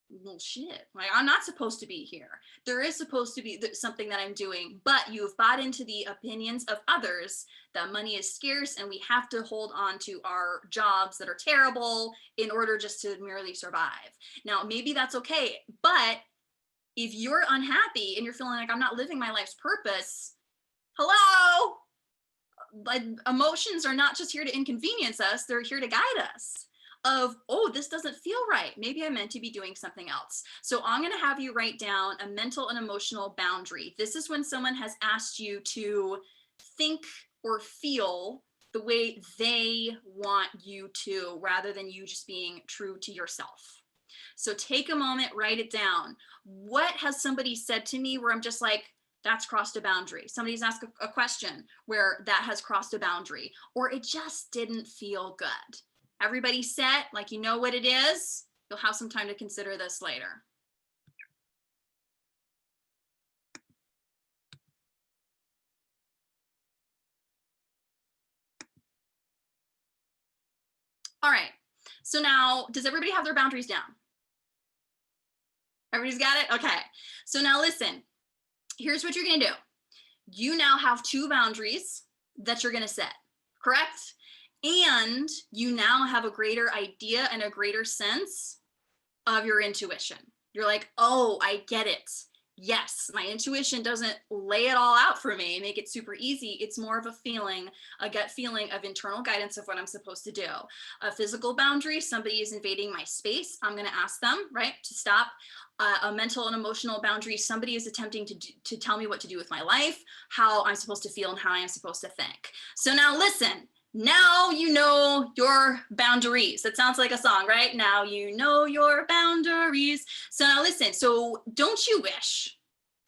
well, shit, like, I'm not supposed to be here. There is supposed to be something that I'm doing, but you've bought into the opinions of others that money is scarce and we have to hold on to our jobs that are terrible in order just to merely survive. Now, maybe that's okay, but if you're unhappy and you're feeling like, I'm not living my life's purpose, hello? But emotions are not just here to inconvenience us, they're here to guide us. Of, oh, this doesn't feel right. Maybe I'm meant to be doing something else. So I'm going to have you write down a mental and emotional boundary. This is when someone has asked you to think or feel the way they want you to, rather than you just being true to yourself. So take a moment, write it down. What has somebody said to me where I'm just like, that's crossed a boundary? Somebody's asked a question where that has crossed a boundary, or it just didn't feel good. Everybody set, like, you know what it is? You'll have some time to consider this later. All right. So now, does everybody have their boundaries down? Everybody's got it? Okay. So now listen, here's what you're going to do. You now have 2 boundaries that you're going to set, correct? And you now have a greater idea and a greater sense of your intuition. You're like, oh, I get it. Yes, my intuition doesn't lay it all out for me, make it super easy. It's more of a feeling, a gut feeling of internal guidance of what I'm supposed to do. A physical boundary, somebody is invading my space, I'm going to ask them, right, to stop. A mental and emotional boundary, somebody is attempting to tell me what to do with my life, how I'm supposed to feel and how I am supposed to think. So now listen, now you know your boundaries. That sounds like a song, right? Now you know your boundaries. So now listen, so don't you wish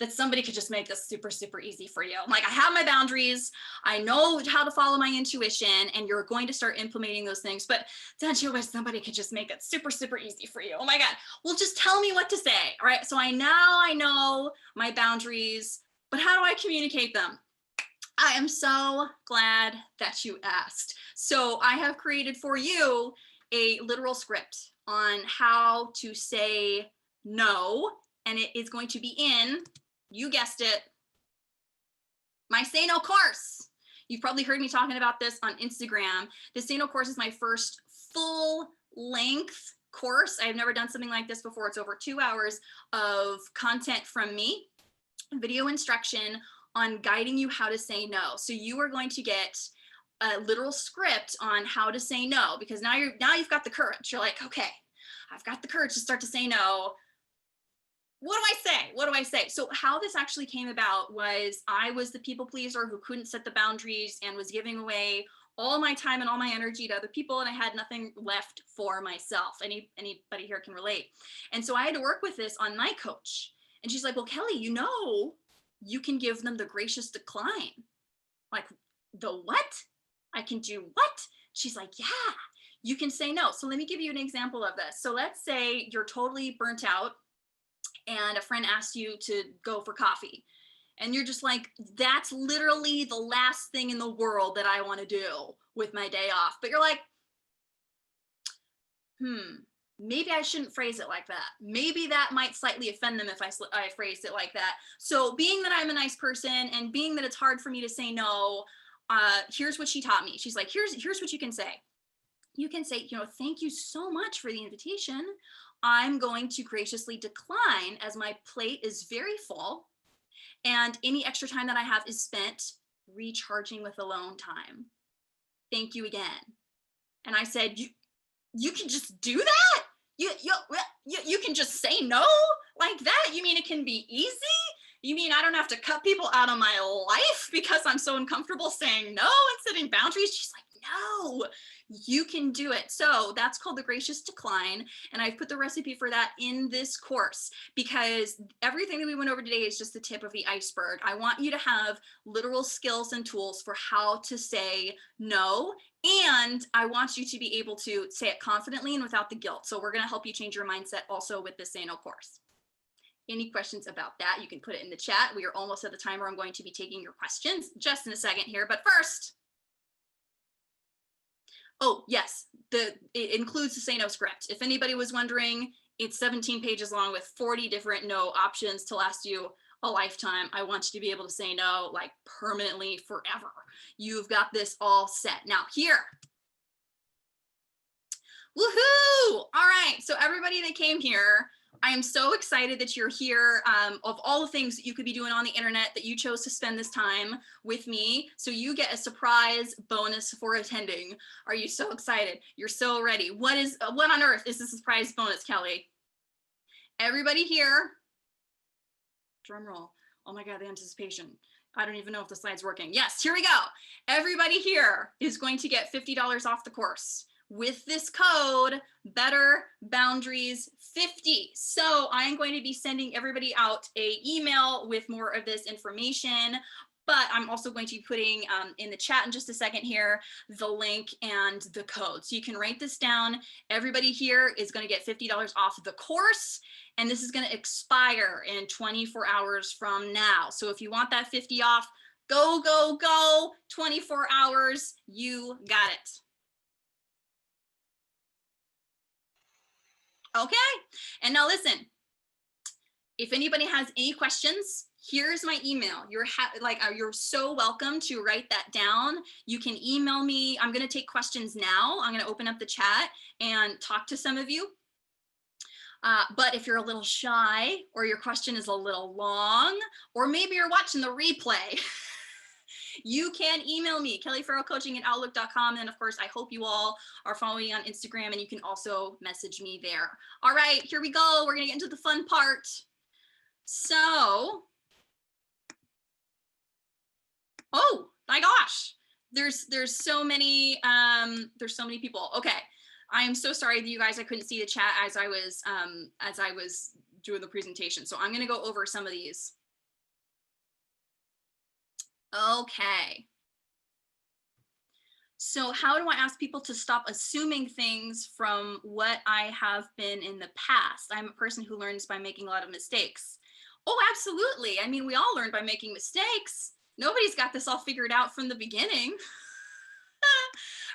that somebody could just make this super, super easy for you? Like, I have my boundaries, I know how to follow my intuition, and you're going to start implementing those things, but don't you wish somebody could just make it super, super easy for you? Oh my God, well, just tell me what to say, all right? So I know my boundaries, but how do I communicate them? I am so glad that you asked. So I have created for you a literal script on how to say no, and it is going to be in, you guessed it, my Say No course. You've probably heard me talking about this on Instagram. The Say No course is my first full length course. I've never done something like this before. It's over 2 hours of content from me, video instruction on guiding you how to say no. So you are going to get a literal script on how to say no, because now you've got the courage. You're like, okay, I've got the courage to start to say no. what do I say? What do I say? So how this actually came about was I was the people pleaser who couldn't set the boundaries and was giving away all my time and all my energy to other people, and I had nothing left for myself. Anybody here can relate. And so I had to work with this on my coach. And she's like, well, Kelly, you know, you can give them the gracious decline. Like, the what? I can do what? She's like, yeah, you can say no. So let me give you an example of this. So let's say you're totally burnt out and a friend asks you to go for coffee. And you're just like, that's literally the last thing in the world that I want to do with my day off. But you're like, maybe I shouldn't phrase it like that. Maybe that might slightly offend them if I phrased it like that. So being that I'm a nice person and being that it's hard for me to say no, here's what she taught me. She's like, here's what you can say. You can say, you know, thank you so much for the invitation. I'm going to graciously decline as my plate is very full and any extra time that I have is spent recharging with alone time. Thank you again. And I said, you can just do that? You can just say no like that? You mean it can be easy? You mean I don't have to cut people out of my life because I'm so uncomfortable saying no and setting boundaries? She's like, no, you can do it. So that's called the gracious decline. And I've put the recipe for that in this course because everything that we went over today is just the tip of the iceberg. I want you to have literal skills and tools for how to say no. And I want you to be able to say it confidently and without the guilt. So we're going to help you change your mindset also with this Say No course. Any questions about that? You can put it in the chat. We are almost at the time where I'm going to be taking your questions just in a second here. But first, oh, yes, it includes the Say No script. If anybody was wondering, it's 17 pages long with 40 different no options to last you a lifetime. I want you to be able to say no like permanently forever. You've got this all set. Now here, woohoo! All right, so everybody that came here, I am so excited that you're here. Of all the things that you could be doing on the internet, that you chose to spend this time with me. So you get a surprise bonus for attending. Are you so excited? You're so ready. What on earth is the surprise bonus, Kelly? Everybody here, drum roll. Oh my God, the anticipation. I don't even know if the slide's working. Yes, here we go. Everybody here is going to get $50 off the course with this code, Better Boundaries 50. So I'm going to be sending everybody out an email with more of this information, but I'm also going to be putting in the chat in just a second here, the link and the code. So you can write this down. Everybody here is going to get $50 off the course, and this is going to expire in 24 hours from now. So if you want that 50 off, go, go, go, 24 hours, you got it. Okay, and now listen, if anybody has any questions, here's my email. You're so welcome to write that down. You can email me. I'm going to take questions now. I'm going to open up the chat and talk to some of you. But if you're a little shy or your question is a little long, or maybe you're watching the replay, you can email me, kellyfarrellcoaching@outlook.com. And of course, I hope you all are following me on Instagram, and you can also message me there. All right, here we go. We're going to get into the fun part. So, oh my gosh, there's so many people. Okay, I am so sorry to you guys. I couldn't see the chat as I was doing the presentation. So I'm going to go over some of these. Okay. So how do I ask people to stop assuming things from what I have been in the past? I'm a person who learns by making a lot of mistakes. Oh, absolutely. I mean, we all learn by making mistakes. Nobody's got this all figured out from the beginning.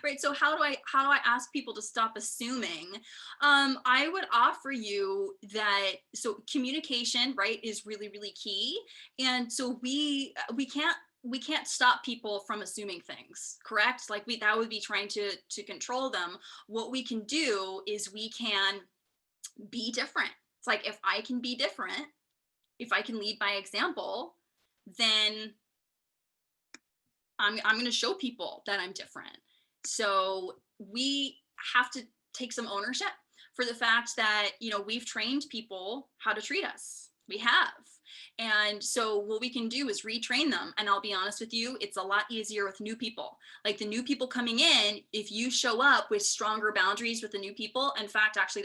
Right. So how do I ask people to stop assuming? I would offer you that, so communication, right, is really, really key. And so we can't stop people from assuming things, correct? Like that would be trying to control them. What we can do is we can be different. It's like, if I can be different, if I can lead by example, then I'm going to show people that I'm different. So we have to take some ownership for the fact that, you know, we've trained people how to treat us. We have. And so what we can do is retrain them. And I'll be honest with you, it's a lot easier with new people. Like the new people coming in, if you show up with stronger boundaries with the new people, in fact, actually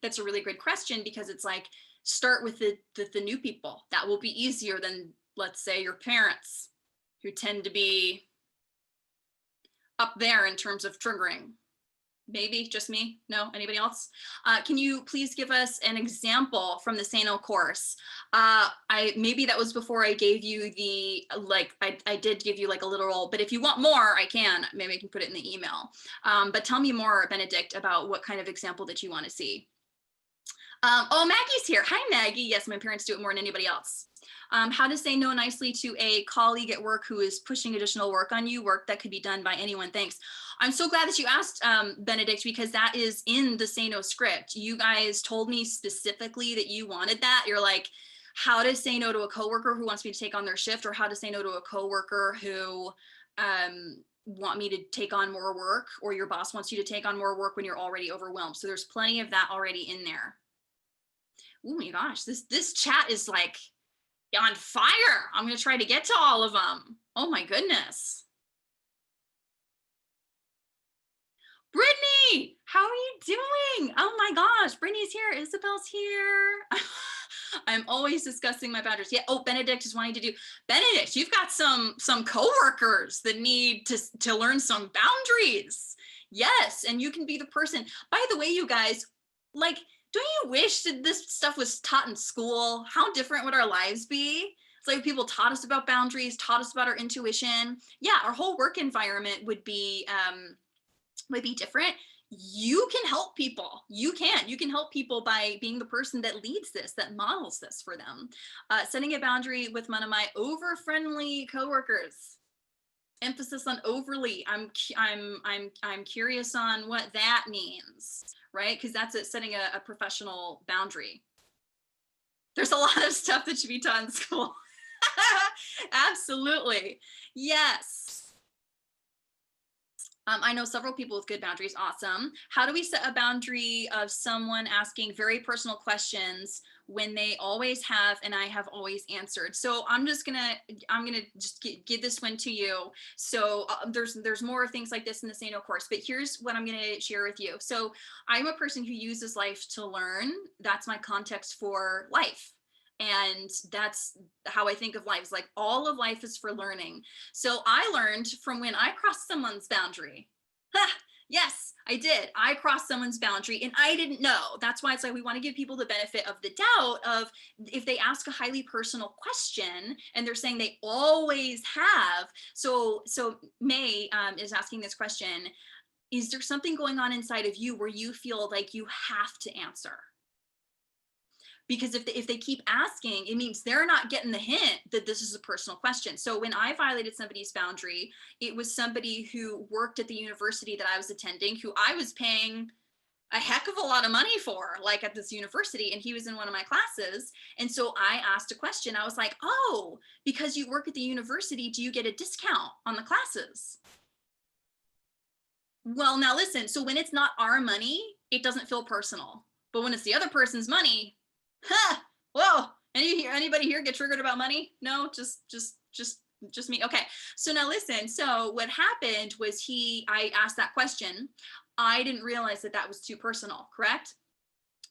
that's a really good question, because it's like, start with the new people. That will be easier than, let's say, your parents, who tend to be up there in terms of triggering. Maybe just me? No, anybody else? Can you please give us an example from the Say No course? Maybe that was before I gave you the, like, I did give you like a literal, but if you want more, I can, maybe I can put it in the email. But tell me more, Benedict, about what kind of example that you want to see. Oh, Maggie's here. Hi, Maggie. Yes, my parents do it more than anybody else. How to say no nicely to a colleague at work who is pushing additional work on you, work that could be done by anyone. Thanks. I'm so glad that you asked, Benedict, because that is in the Say No script. You guys told me specifically that you wanted that. You're like, how to say no to a coworker who wants me to take on their shift, or how to say no to a coworker who want me to take on more work, or your boss wants you to take on more work when you're already overwhelmed. So there's plenty of that already in there. Oh my gosh, this chat is like on fire. I'm going to try to get to all of them. Oh my goodness. Brittany, how are you doing? Oh my gosh, Brittany's here. Isabel's here. I'm always discussing my boundaries. Yeah. Oh, Benedict is wanting to do. Benedict, you've got some coworkers that need to learn some boundaries. Yes, and you can be the person. By the way, you guys, like, don't you wish that this stuff was taught in school? How different would our lives be? It's like people taught us about boundaries, taught us about our intuition. Yeah, our whole work environment would be different. You can help people. You can help people by being the person that leads this, that models this for them. Setting a boundary with one of my over-friendly coworkers. Emphasis on overly. I'm curious on what that means, right? Because that's it, setting a professional boundary. There's a lot of stuff that should be taught in school. Absolutely. Yes. I know several people with good boundaries. Awesome. How do we set a boundary of someone asking very personal questions when they always have and I have always answered? So I'm gonna just give this one to you. So there's more things like this in the Say No course, but here's what I'm gonna share with you. So I'm a person who uses life to learn. That's my context for life. And that's how I think of life. It's like all of life is for learning. So I learned from when I crossed someone's boundary. Yes, I did. I crossed someone's boundary and I didn't know. That's why it's like we want to give people the benefit of the doubt of if they ask a highly personal question and they're saying they always have. So May is asking this question. Is there something going on inside of you where you feel like you have to answer? Because if they keep asking, it means they're not getting the hint that this is a personal question. So when I violated somebody's boundary, it was somebody who worked at the university that I was attending, who I was paying a heck of a lot of money for, like at this university, and he was in one of my classes. And so I asked a question. I was like, oh, because you work at the university, do you get a discount on the classes? Well, now listen, so when it's not our money, it doesn't feel personal. But when it's the other person's money, whoa, anybody here get triggered about money? No, just me. Okay, so now listen. So what happened was I asked that question. I didn't realize that was too personal, correct?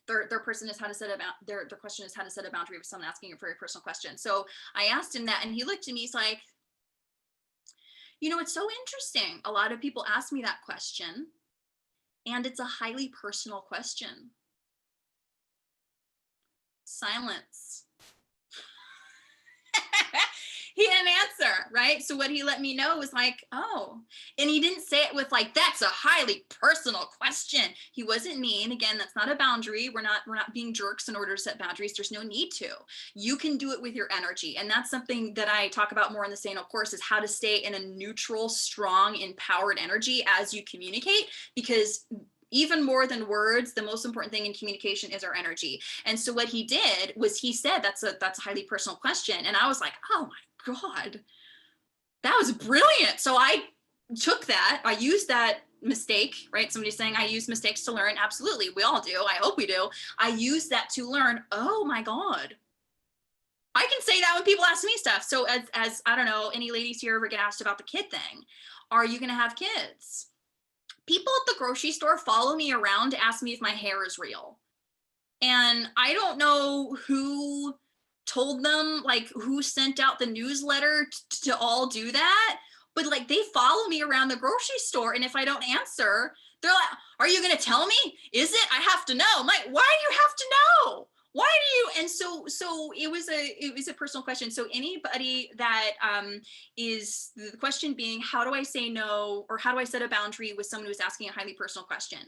Their person is how to set their question is how to set a boundary with someone asking a very personal question. So I asked him that and he looked at me, he's like, it's so interesting. A lot of people ask me that question and it's a highly personal question. Silence. He didn't answer, right? So what he let me know was like, oh, and he didn't say it with like, that's a highly personal question. He wasn't mean. Again, that's not a boundary. We're not being jerks in order to set boundaries. There's no need to. You can do it with your energy. And that's something that I talk about more in the Say No course, is how to stay in a neutral, strong, empowered energy as you communicate, because even more than words, the most important thing in communication is our energy. And so what he did was he said, that's a highly personal question. And I was like, oh my God, that was brilliant. So I took that, I used that mistake, right? Somebody's saying I use mistakes to learn. Absolutely. We all do. I hope we do. I use that to learn. Oh my God, I can say that when people ask me stuff. So as I don't know, any ladies here ever get asked about the kid thing? Are you going to have kids? People at the grocery store follow me around to ask me if my hair is real. And I don't know who told them, like who sent out the newsletter to all do that, but like they follow me around the grocery store, and if I don't answer, they're like, are you going to tell me? Is it? I have to know. I'm like, why do you have to know? Why do you? And so it was a personal question. So anybody that is the question being, how do I say no, or how do I set a boundary with someone who's asking a highly personal question?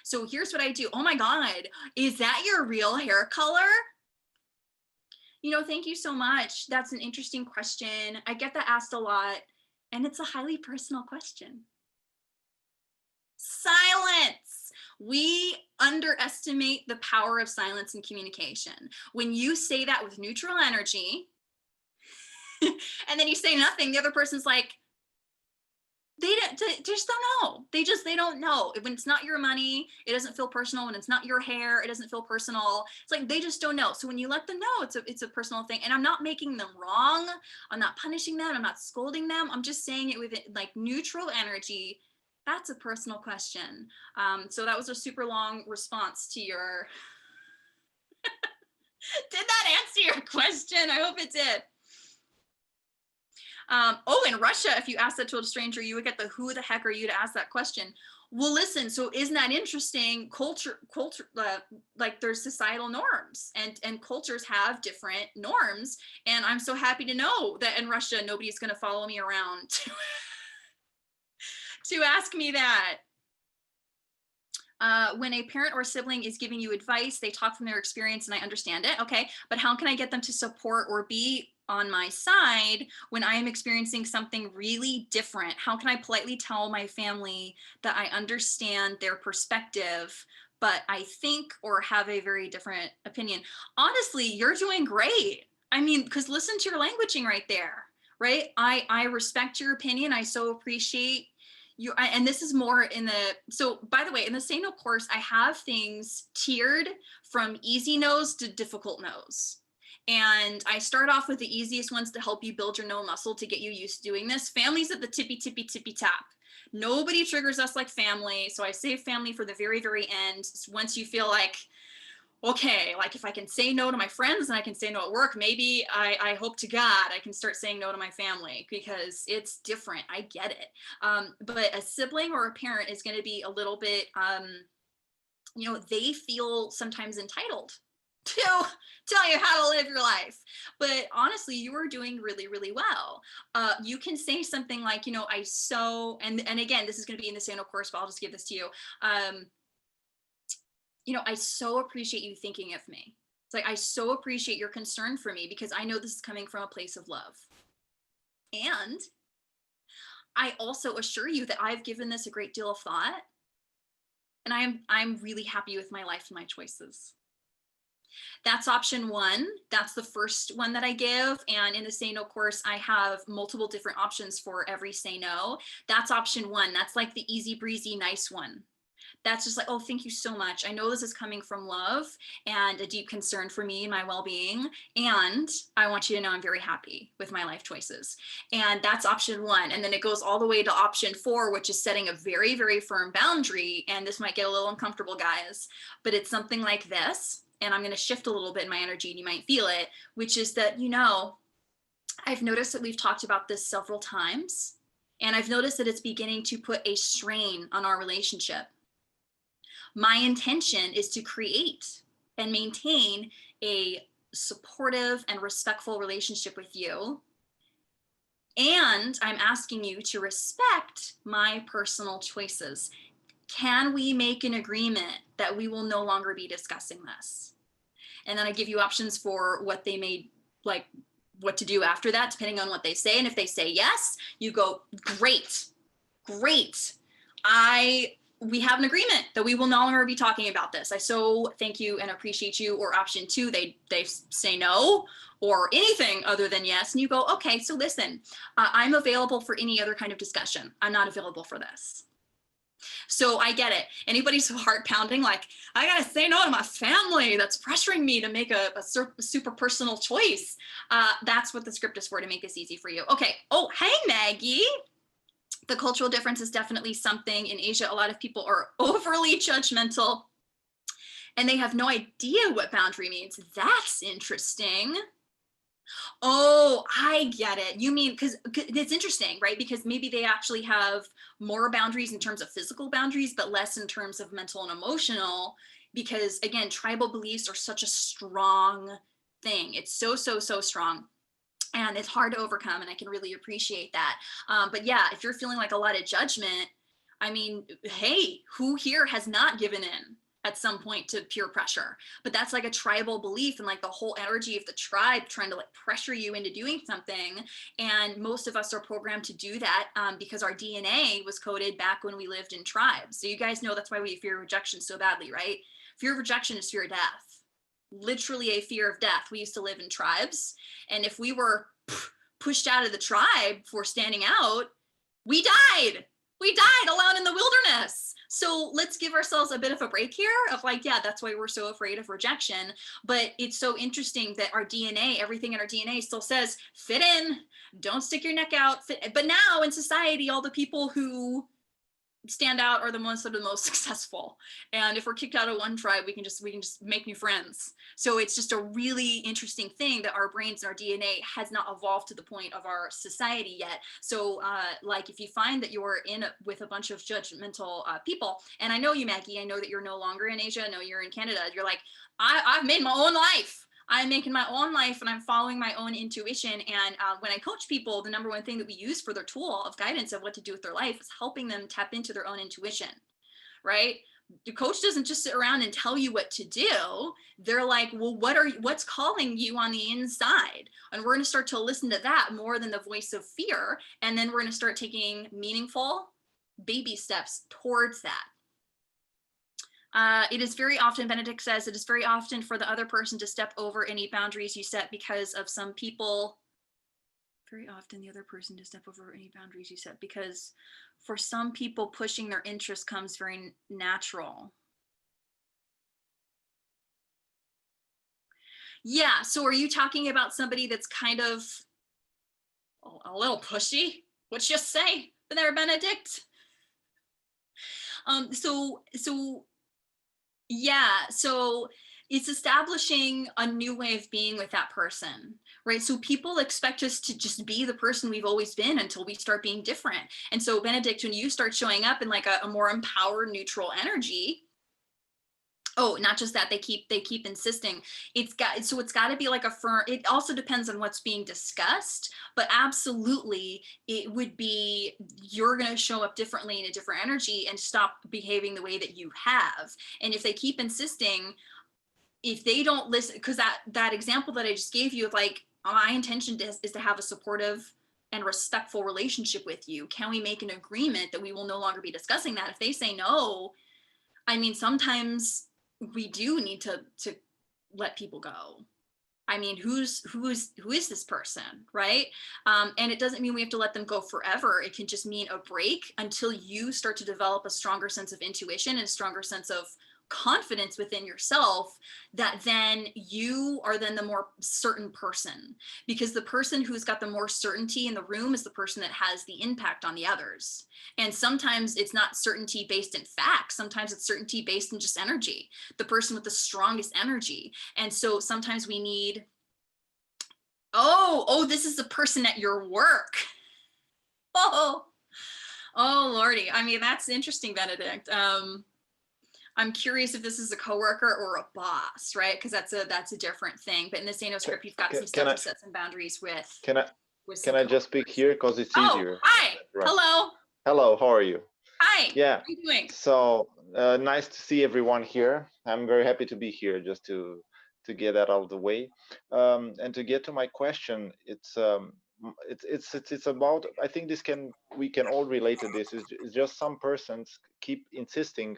So here's what I do. Oh my God, is that your real hair color? Thank you so much. That's an interesting question. I get that asked a lot, and it's a highly personal question. Silence. We underestimate the power of silence in communication. When you say that with neutral energy, and then you say nothing, the other person's like, they just don't know. They don't know. When it's not your money, it doesn't feel personal. When it's not your hair, it doesn't feel personal. It's like they just don't know. So when you let them know, it's a personal thing. And I'm not making them wrong. I'm not punishing them. I'm not scolding them. I'm just saying it with like neutral energy. That's a personal question. So that was a super long response to your. Did that answer your question? I hope it did. In Russia, if you ask that to a stranger, you would get the who the heck are you to ask that question? Well, listen, so isn't that interesting? Culture, like there's societal norms, and cultures have different norms. And I'm so happy to know that in Russia, nobody's going to follow me around to ask me that. When a parent or sibling is giving you advice, they talk from their experience and I understand it. Okay. But how can I get them to support or be on my side when I am experiencing something really different? How can I politely tell my family that I understand their perspective, but I think or have a very different opinion? Honestly, you're doing great. I mean, because listen to your languaging right there, right? I respect your opinion. I so appreciate you. And this is more in the, so by the way, in the Say No course, I have things tiered from easy no's to difficult no's. And I start off with the easiest ones to help you build your no muscle to get you used to doing this. Family's at the tippy top. Nobody triggers us like family. So I save family for the very, very end. Once you feel like, okay, like if I can say no to my friends and I can say no at work, maybe I hope to God I can start saying no to my family, because it's different. I get it. But a sibling or a parent is going to be a little bit, they feel sometimes entitled to tell you how to live your life. But honestly, you are doing really, really well. You can say something like, and again, this is going to be in the Say No course, but I'll just give this to you. I so appreciate you thinking of me. It's like, I so appreciate your concern for me, because I know this is coming from a place of love. And I also assure you that I've given this a great deal of thought, and I'm really happy with my life and my choices. That's option one. That's the first one that I give. And in the Say No course, I have multiple different options for every say no. That's option one. That's like the easy breezy, nice one. That's just like, oh, thank you so much. I know this is coming from love and a deep concern for me and my well-being. And I want you to know I'm very happy with my life choices. And that's option one. And then it goes all the way to option 4, which is setting a very, very firm boundary. And this might get a little uncomfortable, guys, but it's something like this. And I'm going to shift a little bit in my energy and you might feel it, which is that, I've noticed that we've talked about this several times, and I've noticed that it's beginning to put a strain on our relationship. My intention is to create and maintain a supportive and respectful relationship with you. And I'm asking you to respect my personal choices. Can we make an agreement that we will no longer be discussing this? And then I give you options for what they may like, what to do after that, depending on what they say. And if they say yes, you go, great. We have an agreement that we will no longer be talking about this. I so thank you and appreciate you. Or option 2, they say no or anything other than yes. And you go, okay, so listen, I'm available for any other kind of discussion. I'm not available for this. So I get it. Anybody so heart pounding, like, I gotta say no to my family that's pressuring me to make a super personal choice. That's what the script is for, to make this easy for you. Okay. Oh, hey, Maggie. The cultural difference is definitely something. In Asia, a lot of people are overly judgmental and they have no idea what boundary means. That's interesting. Oh, I get it. You mean, because it's interesting, right? Because maybe they actually have more boundaries in terms of physical boundaries, but less in terms of mental and emotional. Because again, tribal beliefs are such a strong thing. It's so, so, so strong. And it's hard to overcome. And I can really appreciate that. But yeah, if you're feeling like a lot of judgment, I mean, hey, who here has not given in at some point to peer pressure? But that's like a tribal belief and like the whole energy of the tribe trying to like pressure you into doing something. And most of us are programmed to do that because our DNA was coded back when we lived in tribes. So you guys know that's why we fear rejection so badly, right? Fear of rejection is fear of death. Literally a fear of death. We used to live in tribes. And if we were pushed out of the tribe for standing out, we died. We died alone in the wilderness. So let's give ourselves a bit of a break here of like, yeah, that's why we're so afraid of rejection. But it's so interesting that our DNA, everything in our DNA still says, fit in, don't stick your neck out. But now in society, all the people who stand out are the ones that are the most successful. And if we're kicked out of one tribe, we can just make new friends. So it's just a really interesting thing that our brains and our DNA has not evolved to the point of our society yet. So like if you find that you're with a bunch of judgmental people, and I know you, Maggie, I know that you're no longer in Asia, I know you're in Canada, you're like, I've made my own life. I'm making my own life and I'm following my own intuition. And when I coach people, the number one thing that we use for their tool of guidance of what to do with their life is helping them tap into their own intuition, right? The coach doesn't just sit around and tell you what to do. They're like, well, what's calling you on the inside? And we're going to start to listen to that more than the voice of fear. And then we're going to start taking meaningful baby steps towards that. It is very often, Benedict says, it is very often for the other person to step over any boundaries you set because of some people. Very often the other person to step over any boundaries you set because for some people pushing their interest comes very natural. Yeah, so are you talking about somebody that's kind of a little pushy? What'd you say there, Benedict? So yeah, so it's establishing a new way of being with that person, right? So people expect us to just be the person we've always been until we start being different. And so Benedict, when you start showing up in like a more empowered, neutral energy, oh, not just that, they keep insisting. It's got to be like a firm. It also depends on what's being discussed, but absolutely it would be, you're going to show up differently in a different energy and stop behaving the way that you have. And if they keep insisting, if they don't listen, because that example that I just gave you of like, my intention is to have a supportive and respectful relationship with you. Can we make an agreement that we will no longer be discussing that? If they say no, I mean, sometimes we do need to let people go. I mean, who is this person, right? And it doesn't mean we have to let them go forever. It can just mean a break until you start to develop a stronger sense of intuition and a stronger sense of confidence within yourself, that then you are then the more certain person, because the person who's got the more certainty in the room is the person that has the impact on the others. And sometimes it's not certainty based in facts. Sometimes it's certainty based in just energy, the person with the strongest energy. And so sometimes we need, oh, this is the person at your work. Oh Lordy. I mean, that's interesting, Benedict. I'm curious if this is a coworker or a boss, right? Because that's a different thing. But in the Sano script, you've got some stuff to set some boundaries with. Can I just speak here because it's easier? Hi. Right. Hello. Hello. How are you? Hi. Yeah. How are you doing? So nice to see everyone here. I'm very happy to be here, just to get that out of the way, and to get to my question. It's about. I think we can all relate to this. It's just some persons keep insisting,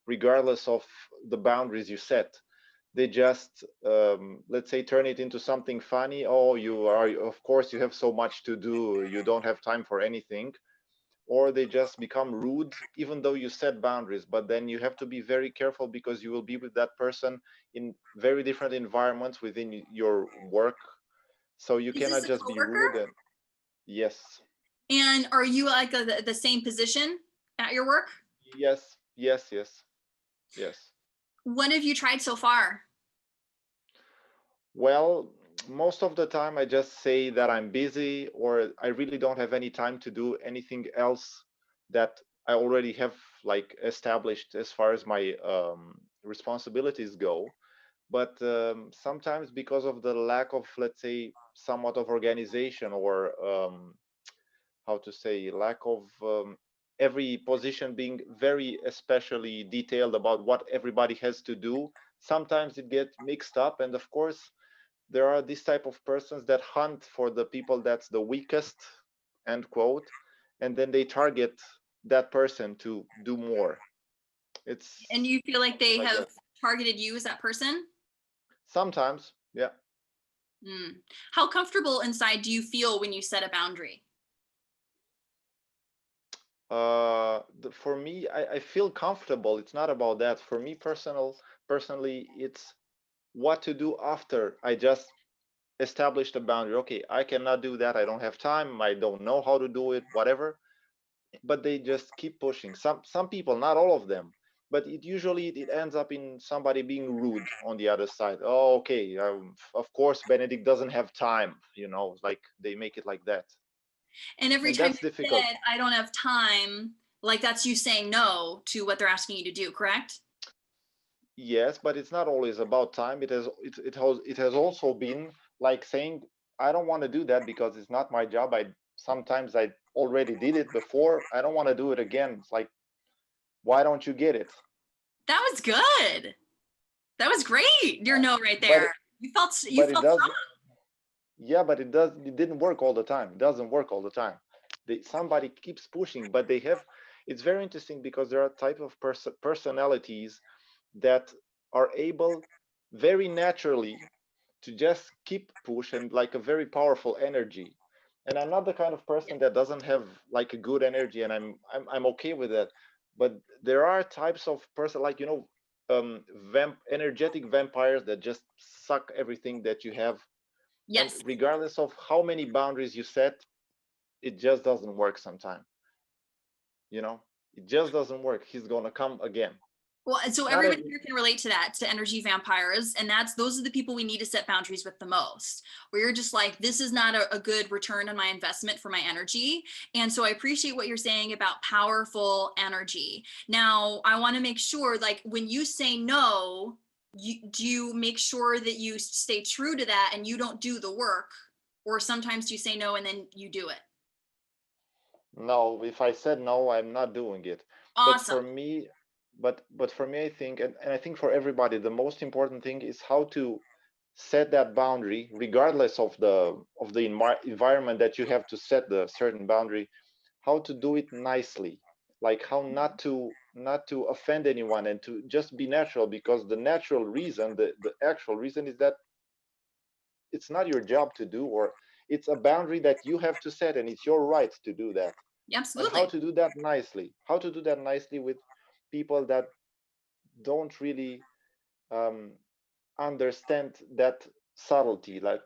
regardless of the boundaries you set. They just let's say turn it into something funny. Oh, you are, of course you have so much to do, you don't have time for anything. or they just become rude even though you set boundaries. But then you have to be very careful because you will be with that person in very different environments within your work, so you Is this cannot a just be coworker? rude. And yes, And are you like the same position at your work? yes, yes, yes, yes. What have you tried so far? Well, most of the time I just say that I'm busy or I really don't have any time to do anything else that I already have like established as far as my responsibilities go. But sometimes because of the lack of, let's say, somewhat of organization, or how to say, lack of every position being very especially detailed about what everybody has to do, sometimes it gets mixed up. And of course there are these type of persons that hunt for the people that's the weakest, end quote, and then they target that person to do more. And It's you feel like something they like have that. targeted you as that person? Sometimes, yeah. Mm. How comfortable inside do you feel when you set a boundary? For me, I feel comfortable. It's not about that. For me, personally, it's what to do after I just established a boundary. Okay, I cannot do that. I don't have time. I don't know how to do it. Whatever. But they just keep pushing. Some people, not all of them, but it usually it ends up in somebody being rude on the other side. Oh, okay, of course Benedict doesn't have time. Like they make it like that, And every and time that's you difficult. said, I don't have time, like that's you saying no to what they're asking you to do, correct? Yes, but it's not always about time. It has also been like saying I don't want to do that because it's not my job. I already did it before. I don't want to do it again. It's like, why don't you get it? That was good. That was great. Your no right But there. You but it felt does. strong. Yeah, but it didn't work all the time. It doesn't work all the time. Somebody keeps pushing, but it's very interesting because there are type of personalities that are able very naturally to just keep push and like a very powerful energy. And I'm not the kind of person that doesn't have like a good energy, and I'm okay with that. But there are types of person, like energetic vampires that just suck everything that you have, and Yes. regardless of how many boundaries you set, it just doesn't work sometimes. you know it just doesn't work. He's gonna come again. Well, and so Not everybody every here can relate to that, to energy vampires. And those are the people we need to set boundaries with the most, where you're just like, this is not a good return on my investment for my energy. And so I appreciate what you're saying about powerful energy. Now, I want to make sure, like, when you say no, do you make sure that you stay true to that and you don't do the work? Or sometimes you say no and then you do it? No, if I said no, I'm not doing it. But Awesome. for me, but for me, I think, and I think for everybody, the most important thing is how to set that boundary, regardless of the environment that you have to set the certain boundary. How to do it nicely, like how not to offend anyone, and to just be natural, because the natural reason, the actual reason is that it's not your job to do, or it's a boundary that you have to set, and it's your right to do that. And how Absolutely. to do that nicely, with people that don't really um, understand that subtlety. Like,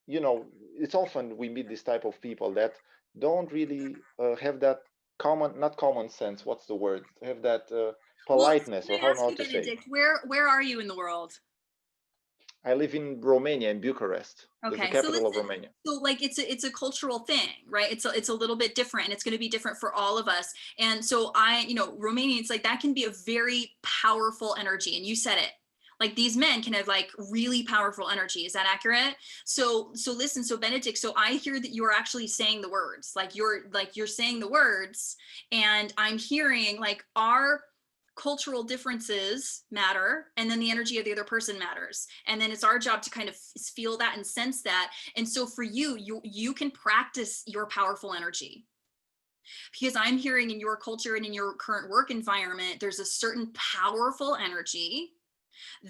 it's often we meet this type of people that don't really have that not common sense, what's the word, have that Well, so politeness, or can I how ask not you, to say. Benedict, where are you in the world? I live in Romania, in Bucharest. That's the Okay, so capital of listen, Romania. so like it's a cultural thing, right? It's a little bit different, and it's going to be different for all of us. And so Romanians, like, that can be a very powerful energy, and you said it. Like, these men can have like really powerful energy. Is that accurate? So listen, so Benedict, so I hear that you are actually saying the words, like you're saying the words, and I'm hearing like our cultural differences matter, and then the energy of the other person matters, and then it's our job to kind of feel that and sense that. And so for you can practice your powerful energy, because I'm hearing in your culture and in your current work environment there's a certain powerful energy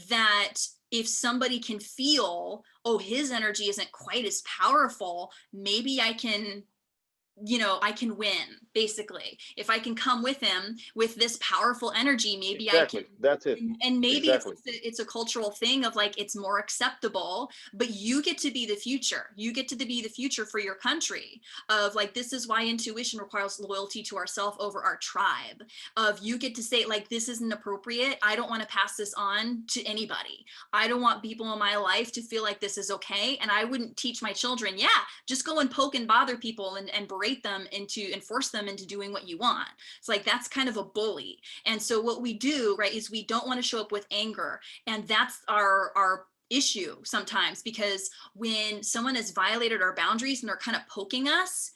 that if somebody can feel, oh, his energy isn't quite as powerful, maybe I can I can win, basically. If I can come with him with this powerful energy, maybe I can. Exactly. That's it. And maybe Exactly. it's a cultural thing of like, it's more acceptable, but you get to be the future. You get to be the future for your country of like, this is why intuition requires loyalty to ourself over our tribe. Of you get to say like, this isn't appropriate. I don't want to pass this on to anybody. I don't want people in my life to feel like this is okay. And I wouldn't teach my children, yeah, just go and poke and bother people and berate them and force them into doing what you want. It's like, that's kind of a bully. And so what we do, right, is we don't want to show up with anger. And that's our issue sometimes, because when someone has violated our boundaries and they're kind of poking us,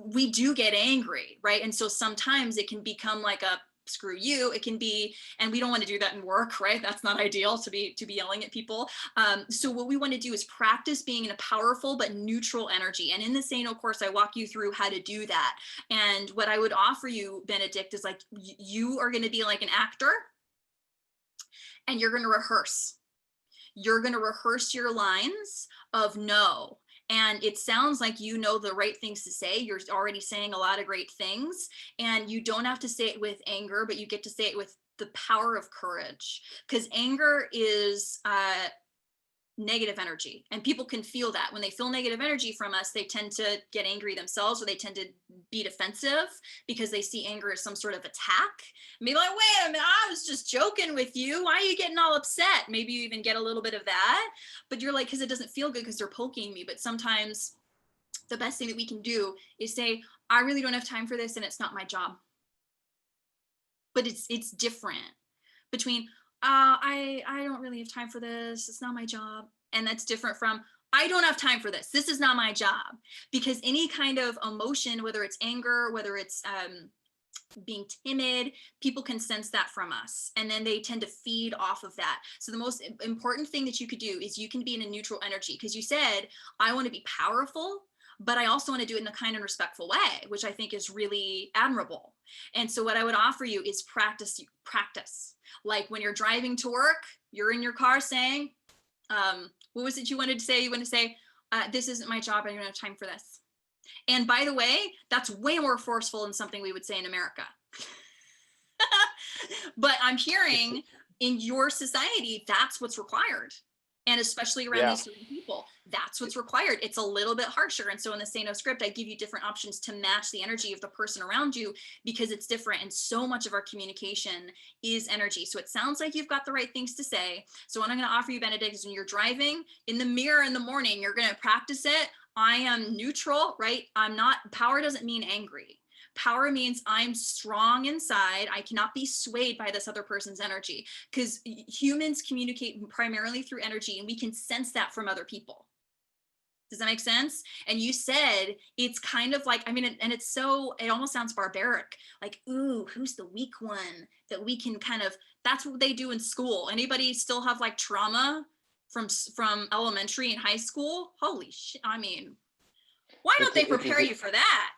we do get angry, right? And so sometimes it can become like a screw you. It can be, and we don't want to do that in work, right? That's not ideal to be yelling at people. So what we want to do is practice being in a powerful but neutral energy. And in the Say No course, I walk you through how to do that. And what I would offer you, Benedict, is like, you are going to be like an actor, and you're going to rehearse. You're going to rehearse your lines of no. And it sounds like you know the right things to say. You're already saying a lot of great things, and you don't have to say it with anger, but you get to say it with the power of courage, because anger is negative energy, and people can feel that. When they feel negative energy from us, they tend to get angry themselves, or they tend to be defensive because they see anger as some sort of attack. Maybe like, wait a minute, I was just joking with you, why are you getting all upset? Maybe you even get a little bit of that, but you're like, because it doesn't feel good because they're poking me. But sometimes the best thing that we can do is say, I really don't have time for this, and it's not my job. But it's different between I don't really have time for this, it's not my job. And that's different from, I don't have time for this, this is not my job. Because any kind of emotion, whether it's anger, whether it's being timid, people can sense that from us, and then they tend to feed off of that. So the most important thing that you could do is you can be in a neutral energy, because you said, I want to be powerful, but I also want to do it in a kind and respectful way, which I think is really admirable. And so what I would offer you is practice. Like when you're driving to work, you're in your car saying, what was it you wanted to say? You want to say, this isn't my job, I don't have time for this. And by the way, that's way more forceful than something we would say in America. But I'm hearing in your society, that's what's required. And especially around these certain people, that's what's required. It's a little bit harsher. And so in the Say No script, I give you different options to match the energy of the person around you, because it's different. And so much of our communication is energy. So it sounds like you've got the right things to say. So what I'm going to offer you, Benedict, is when you're driving in the mirror in the morning, you're going to practice it. I am neutral, right? I'm not, power doesn't mean angry. Power means I'm strong inside. I cannot be swayed by this other person's energy, because humans communicate primarily through energy, and we can sense that from other people. Does that make sense? And you said it's kind of like, I mean, and it's so, it almost sounds barbaric. Like, ooh, who's the weak one that we can kind of, that's what they do in school. Anybody still have like trauma from elementary and high school? Holy shit. I mean, why don't they prepare you for that?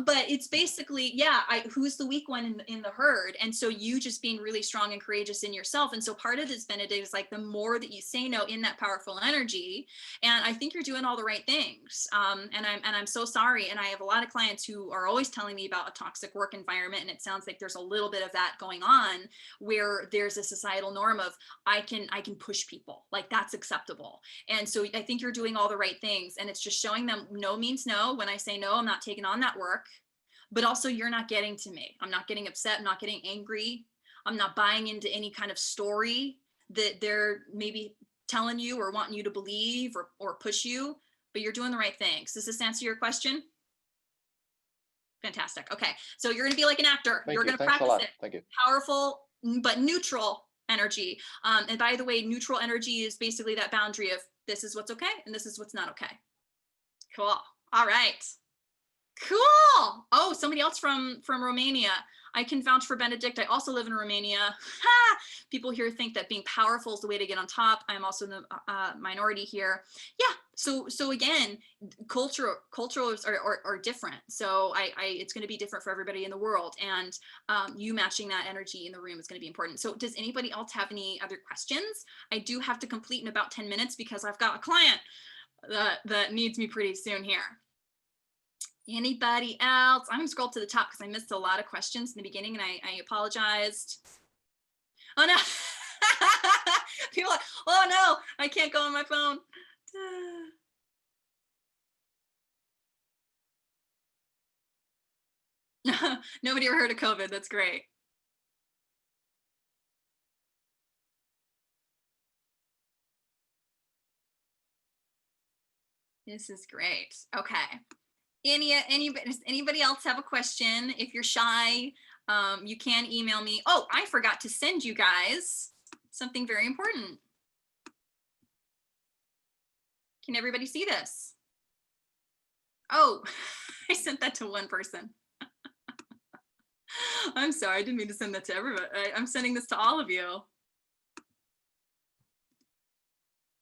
But it's basically, yeah, who's the weak one in the herd? And so you just being really strong and courageous in yourself. And so part of this, Benedict, is like the more that you say no in that powerful energy. And I think you're doing all the right things. And I'm so sorry. And I have a lot of clients who are always telling me about a toxic work environment. And it sounds like there's a little bit of that going on, where there's a societal norm of I can push people, like that's acceptable. And so I think you're doing all the right things. And it's just showing them no means no. When I say no, I'm not taking on that work, but also you're not getting to me. I'm not getting upset. I'm not getting angry. I'm not buying into any kind of story that they're maybe telling you or wanting you to believe or push you, but you're doing the right things. Does this answer your question? Fantastic. Okay. So you're going to be like an actor. You're going to practice it. Thank you. Powerful, but neutral energy. And by the way, neutral energy is basically that boundary of this is what's okay and this is what's not okay. Cool. All right. Cool. Oh, somebody else from Romania. I can vouch for Benedict. I also live in Romania. Ha! People here think that being powerful is the way to get on top. I'm also in the minority here. Yeah. So again, cultures are different. So it's going to be different for everybody in the world. And you matching that energy in the room is going to be important. So does anybody else have any other questions? I do have to complete in about 10 minutes because I've got a client that needs me pretty soon here. Anybody else? I'm gonna scroll to the top because I missed a lot of questions in the beginning and I apologized. Oh no. People are like, oh no, I can't go on my phone. Nobody ever heard of COVID. That's great. This is great. Okay. Does anybody else have a question? If you're shy, you can email me. Oh, I forgot to send you guys something very important. Can everybody see this? Oh, I sent that to one person. I'm sorry, I didn't mean to send that to everybody. I'm sending this to all of you.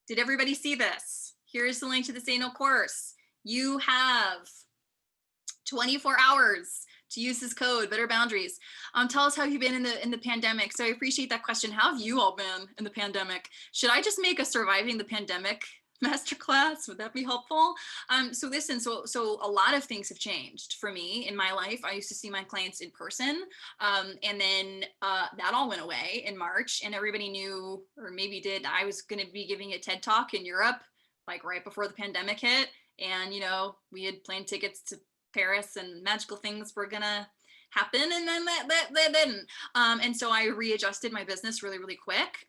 Did everybody see this? Here's the link to this annual course. You have 24 hours to use this code, Better Boundaries. Tell us how you've been in the pandemic. So I appreciate that question. How have you all been in the pandemic? Should I just make a surviving the pandemic masterclass? Would that be helpful? So listen, so a lot of things have changed for me in my life. I used to see my clients in person, and then that all went away in March, and everybody knew, or maybe did, I was going to be giving a TED Talk in Europe, like right before the pandemic hit. And, you know, we had plane tickets to Paris and magical things were gonna happen, and then that didn't. And so I readjusted my business really, really quick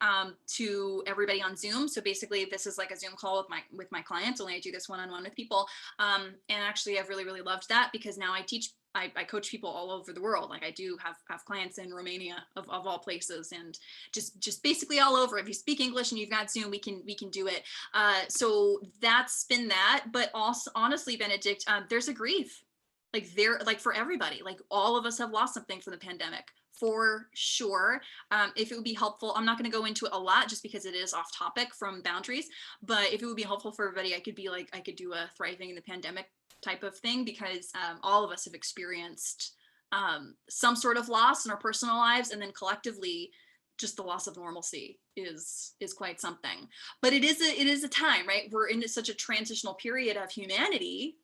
to everybody on Zoom. So basically, this is like a Zoom call with my clients. Only I do this one-on-one with people. And actually, I've really, really loved that because now I coach people all over the world. Like I do have clients in Romania of all places, and just basically all over. If you speak English and you've got Zoom, we can do it. So that's been that. But also, honestly, Benedict, there's a grief. Like for everybody, like all of us have lost something from the pandemic for sure. If it would be helpful, I'm not going to go into it a lot just because it is off topic from boundaries, but if it would be helpful for everybody, I could do a thriving in the pandemic type of thing, because all of us have experienced some sort of loss in our personal lives, and then collectively just the loss of normalcy is quite something. But it is a time, right? We're in such a transitional period of humanity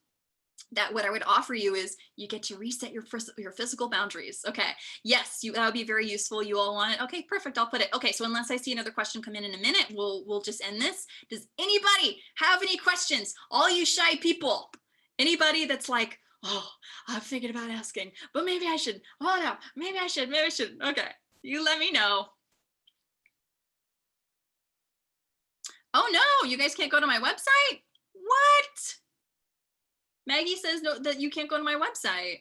that what I would offer you is you get to reset your physical boundaries. Okay. Yes, that would be very useful. You all want it. Okay, perfect. I'll put it. Okay. So unless I see another question come in a minute, we'll just end this. Does anybody have any questions? All you shy people, anybody that's like, oh, I'm thinking about asking, but maybe I should. Oh no, maybe I should. Okay. You let me know. Oh no, you guys can't go to my website? What? Maggie says no, that you can't go to my website.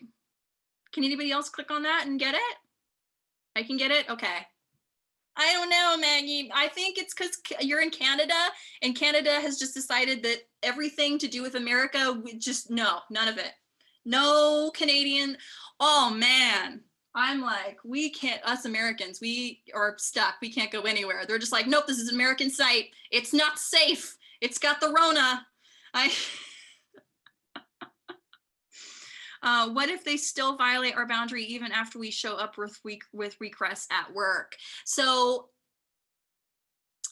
Can anybody else click on that and get it? I can get it? Okay. I don't know, Maggie. I think it's because you're in Canada, and Canada has just decided that everything to do with America, none of it. No Canadian. Oh man. I'm like, we can't, us Americans, we are stuck. We can't go anywhere. They're just like, nope, this is an American site. It's not safe. It's got the Rona. What if they still violate our boundary even after we show up with requests at work? So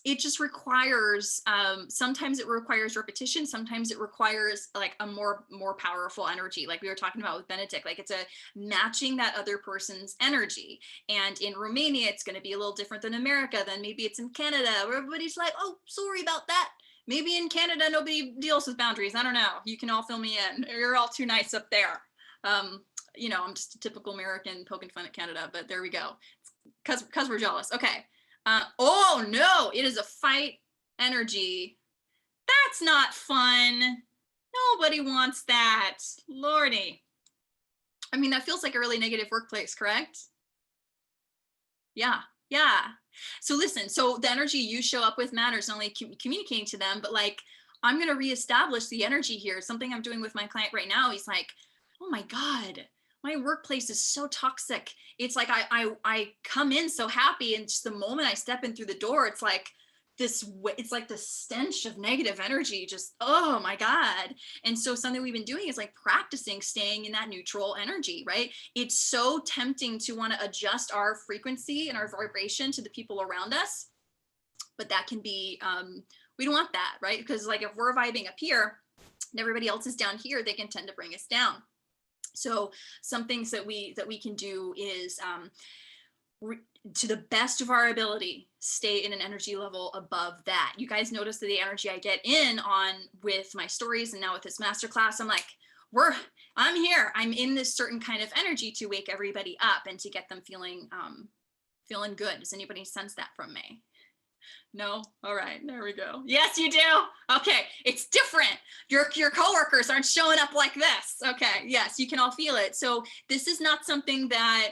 it just requires, sometimes it requires repetition. Sometimes it requires like a more powerful energy. Like we were talking about with Benedict, like it's a matching that other person's energy. And in Romania, it's going to be a little different than America. Then maybe it's in Canada where everybody's like, oh, sorry about that. Maybe in Canada, nobody deals with boundaries. I don't know. You can all fill me in. You're all too nice up there. You know, I'm just a typical American poking fun at Canada, but there we go. Because we're jealous. Okay. Oh no, it is a fight energy. That's not fun. Nobody wants that. Lordy. I mean, that feels like a really negative workplace, correct? Yeah. So listen, so the energy you show up with matters, not only communicating to them, but like, I'm going to reestablish the energy here. Something I'm doing with my client right now. He's like, oh my God, my workplace is so toxic. It's like, I come in so happy, and just the moment I step in through the door, it's like it's like the stench of negative energy, just, oh my God. And so something we've been doing is like practicing staying in that neutral energy, right? It's so tempting to want to adjust our frequency and our vibration to the people around us, but that can be, we don't want that, right? Because like if we're vibing up here and everybody else is down here, they can tend to bring us down. So some things that we can do is to the best of our ability, stay in an energy level above that. You guys notice that the energy I get in on with my stories and now with this masterclass, I'm like, I'm here. I'm in this certain kind of energy to wake everybody up and to get them feeling feeling good. Does anybody sense that from me? No? All right, there we go. Yes, you do. Okay, it's different. Your coworkers aren't showing up like this. Okay, yes, you can all feel it. So this is not something that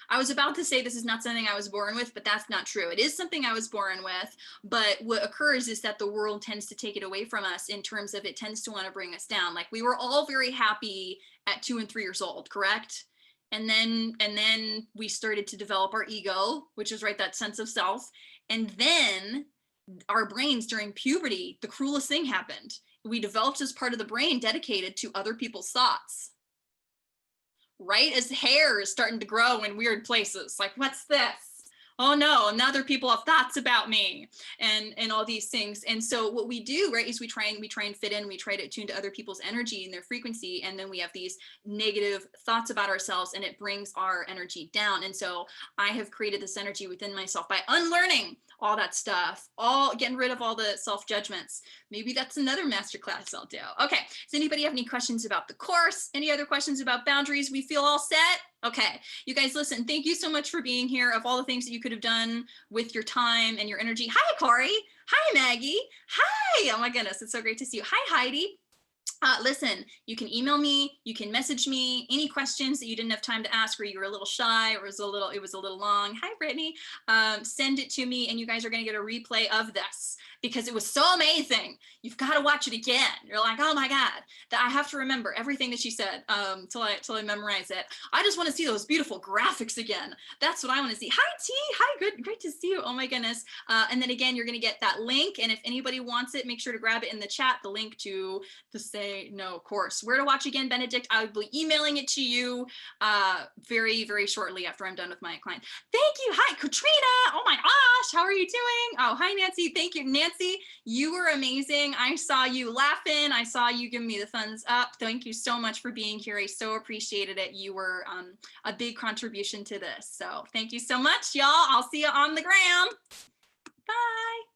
I was about to say this is not something I was born with, but that's not true. It is something I was born with, but what occurs is that the world tends to take it away from us in terms of it tends to want to bring us down. Like we were all very happy at 2 and 3 years old, correct? And then we started to develop our ego, which is right, that sense of self. And then our brains during puberty, the cruelest thing happened. We developed this part of the brain dedicated to other people's thoughts. Right as hair is starting to grow in weird places. Like, what's this? Oh no, and other people have thoughts about me and all these things. And so what we do, right, is we try and fit in, we try to attune to other people's energy and their frequency. And then we have these negative thoughts about ourselves and it brings our energy down. And so I have created this energy within myself by unlearning all that stuff, all getting rid of all the self-judgments. Maybe that's another masterclass I'll do. Okay, does anybody have any questions about the course? Any other questions about boundaries? We feel all set? Okay, you guys, listen, thank you so much for being here. Of all the things that you could have done with your time and your energy. Hi, Corey. Hi, Maggie. Hi. Oh my goodness, it's so great to see you. Hi, Heidi. Listen, you can email me, you can message me, any questions that you didn't have time to ask or you were a little shy or it was a little long. Hi, Brittany. Send it to me and you guys are going to get a replay of this because it was so amazing. You've got to watch it again. You're like, oh my God, that I have to remember everything that she said till I memorize it. I just want to see those beautiful graphics again. That's what I want to see. Hi, T. Hi, great to see you. Oh my goodness. And then again, you're going to get that link. And if anybody wants it, make sure to grab it in the chat, the link to the Say No course. Where to watch again, Benedict? I will be emailing it to you very, very shortly after I'm done with my client. Thank you. Hi, Katrina. Oh my gosh, how are you doing? Oh, hi, Nancy. Thank you. Nancy, you were amazing. I saw you laughing. I saw you giving me the thumbs up. Thank you so much for being here. I so appreciated it. You were a big contribution to this. So thank you so much, y'all. I'll see you on the gram. Bye.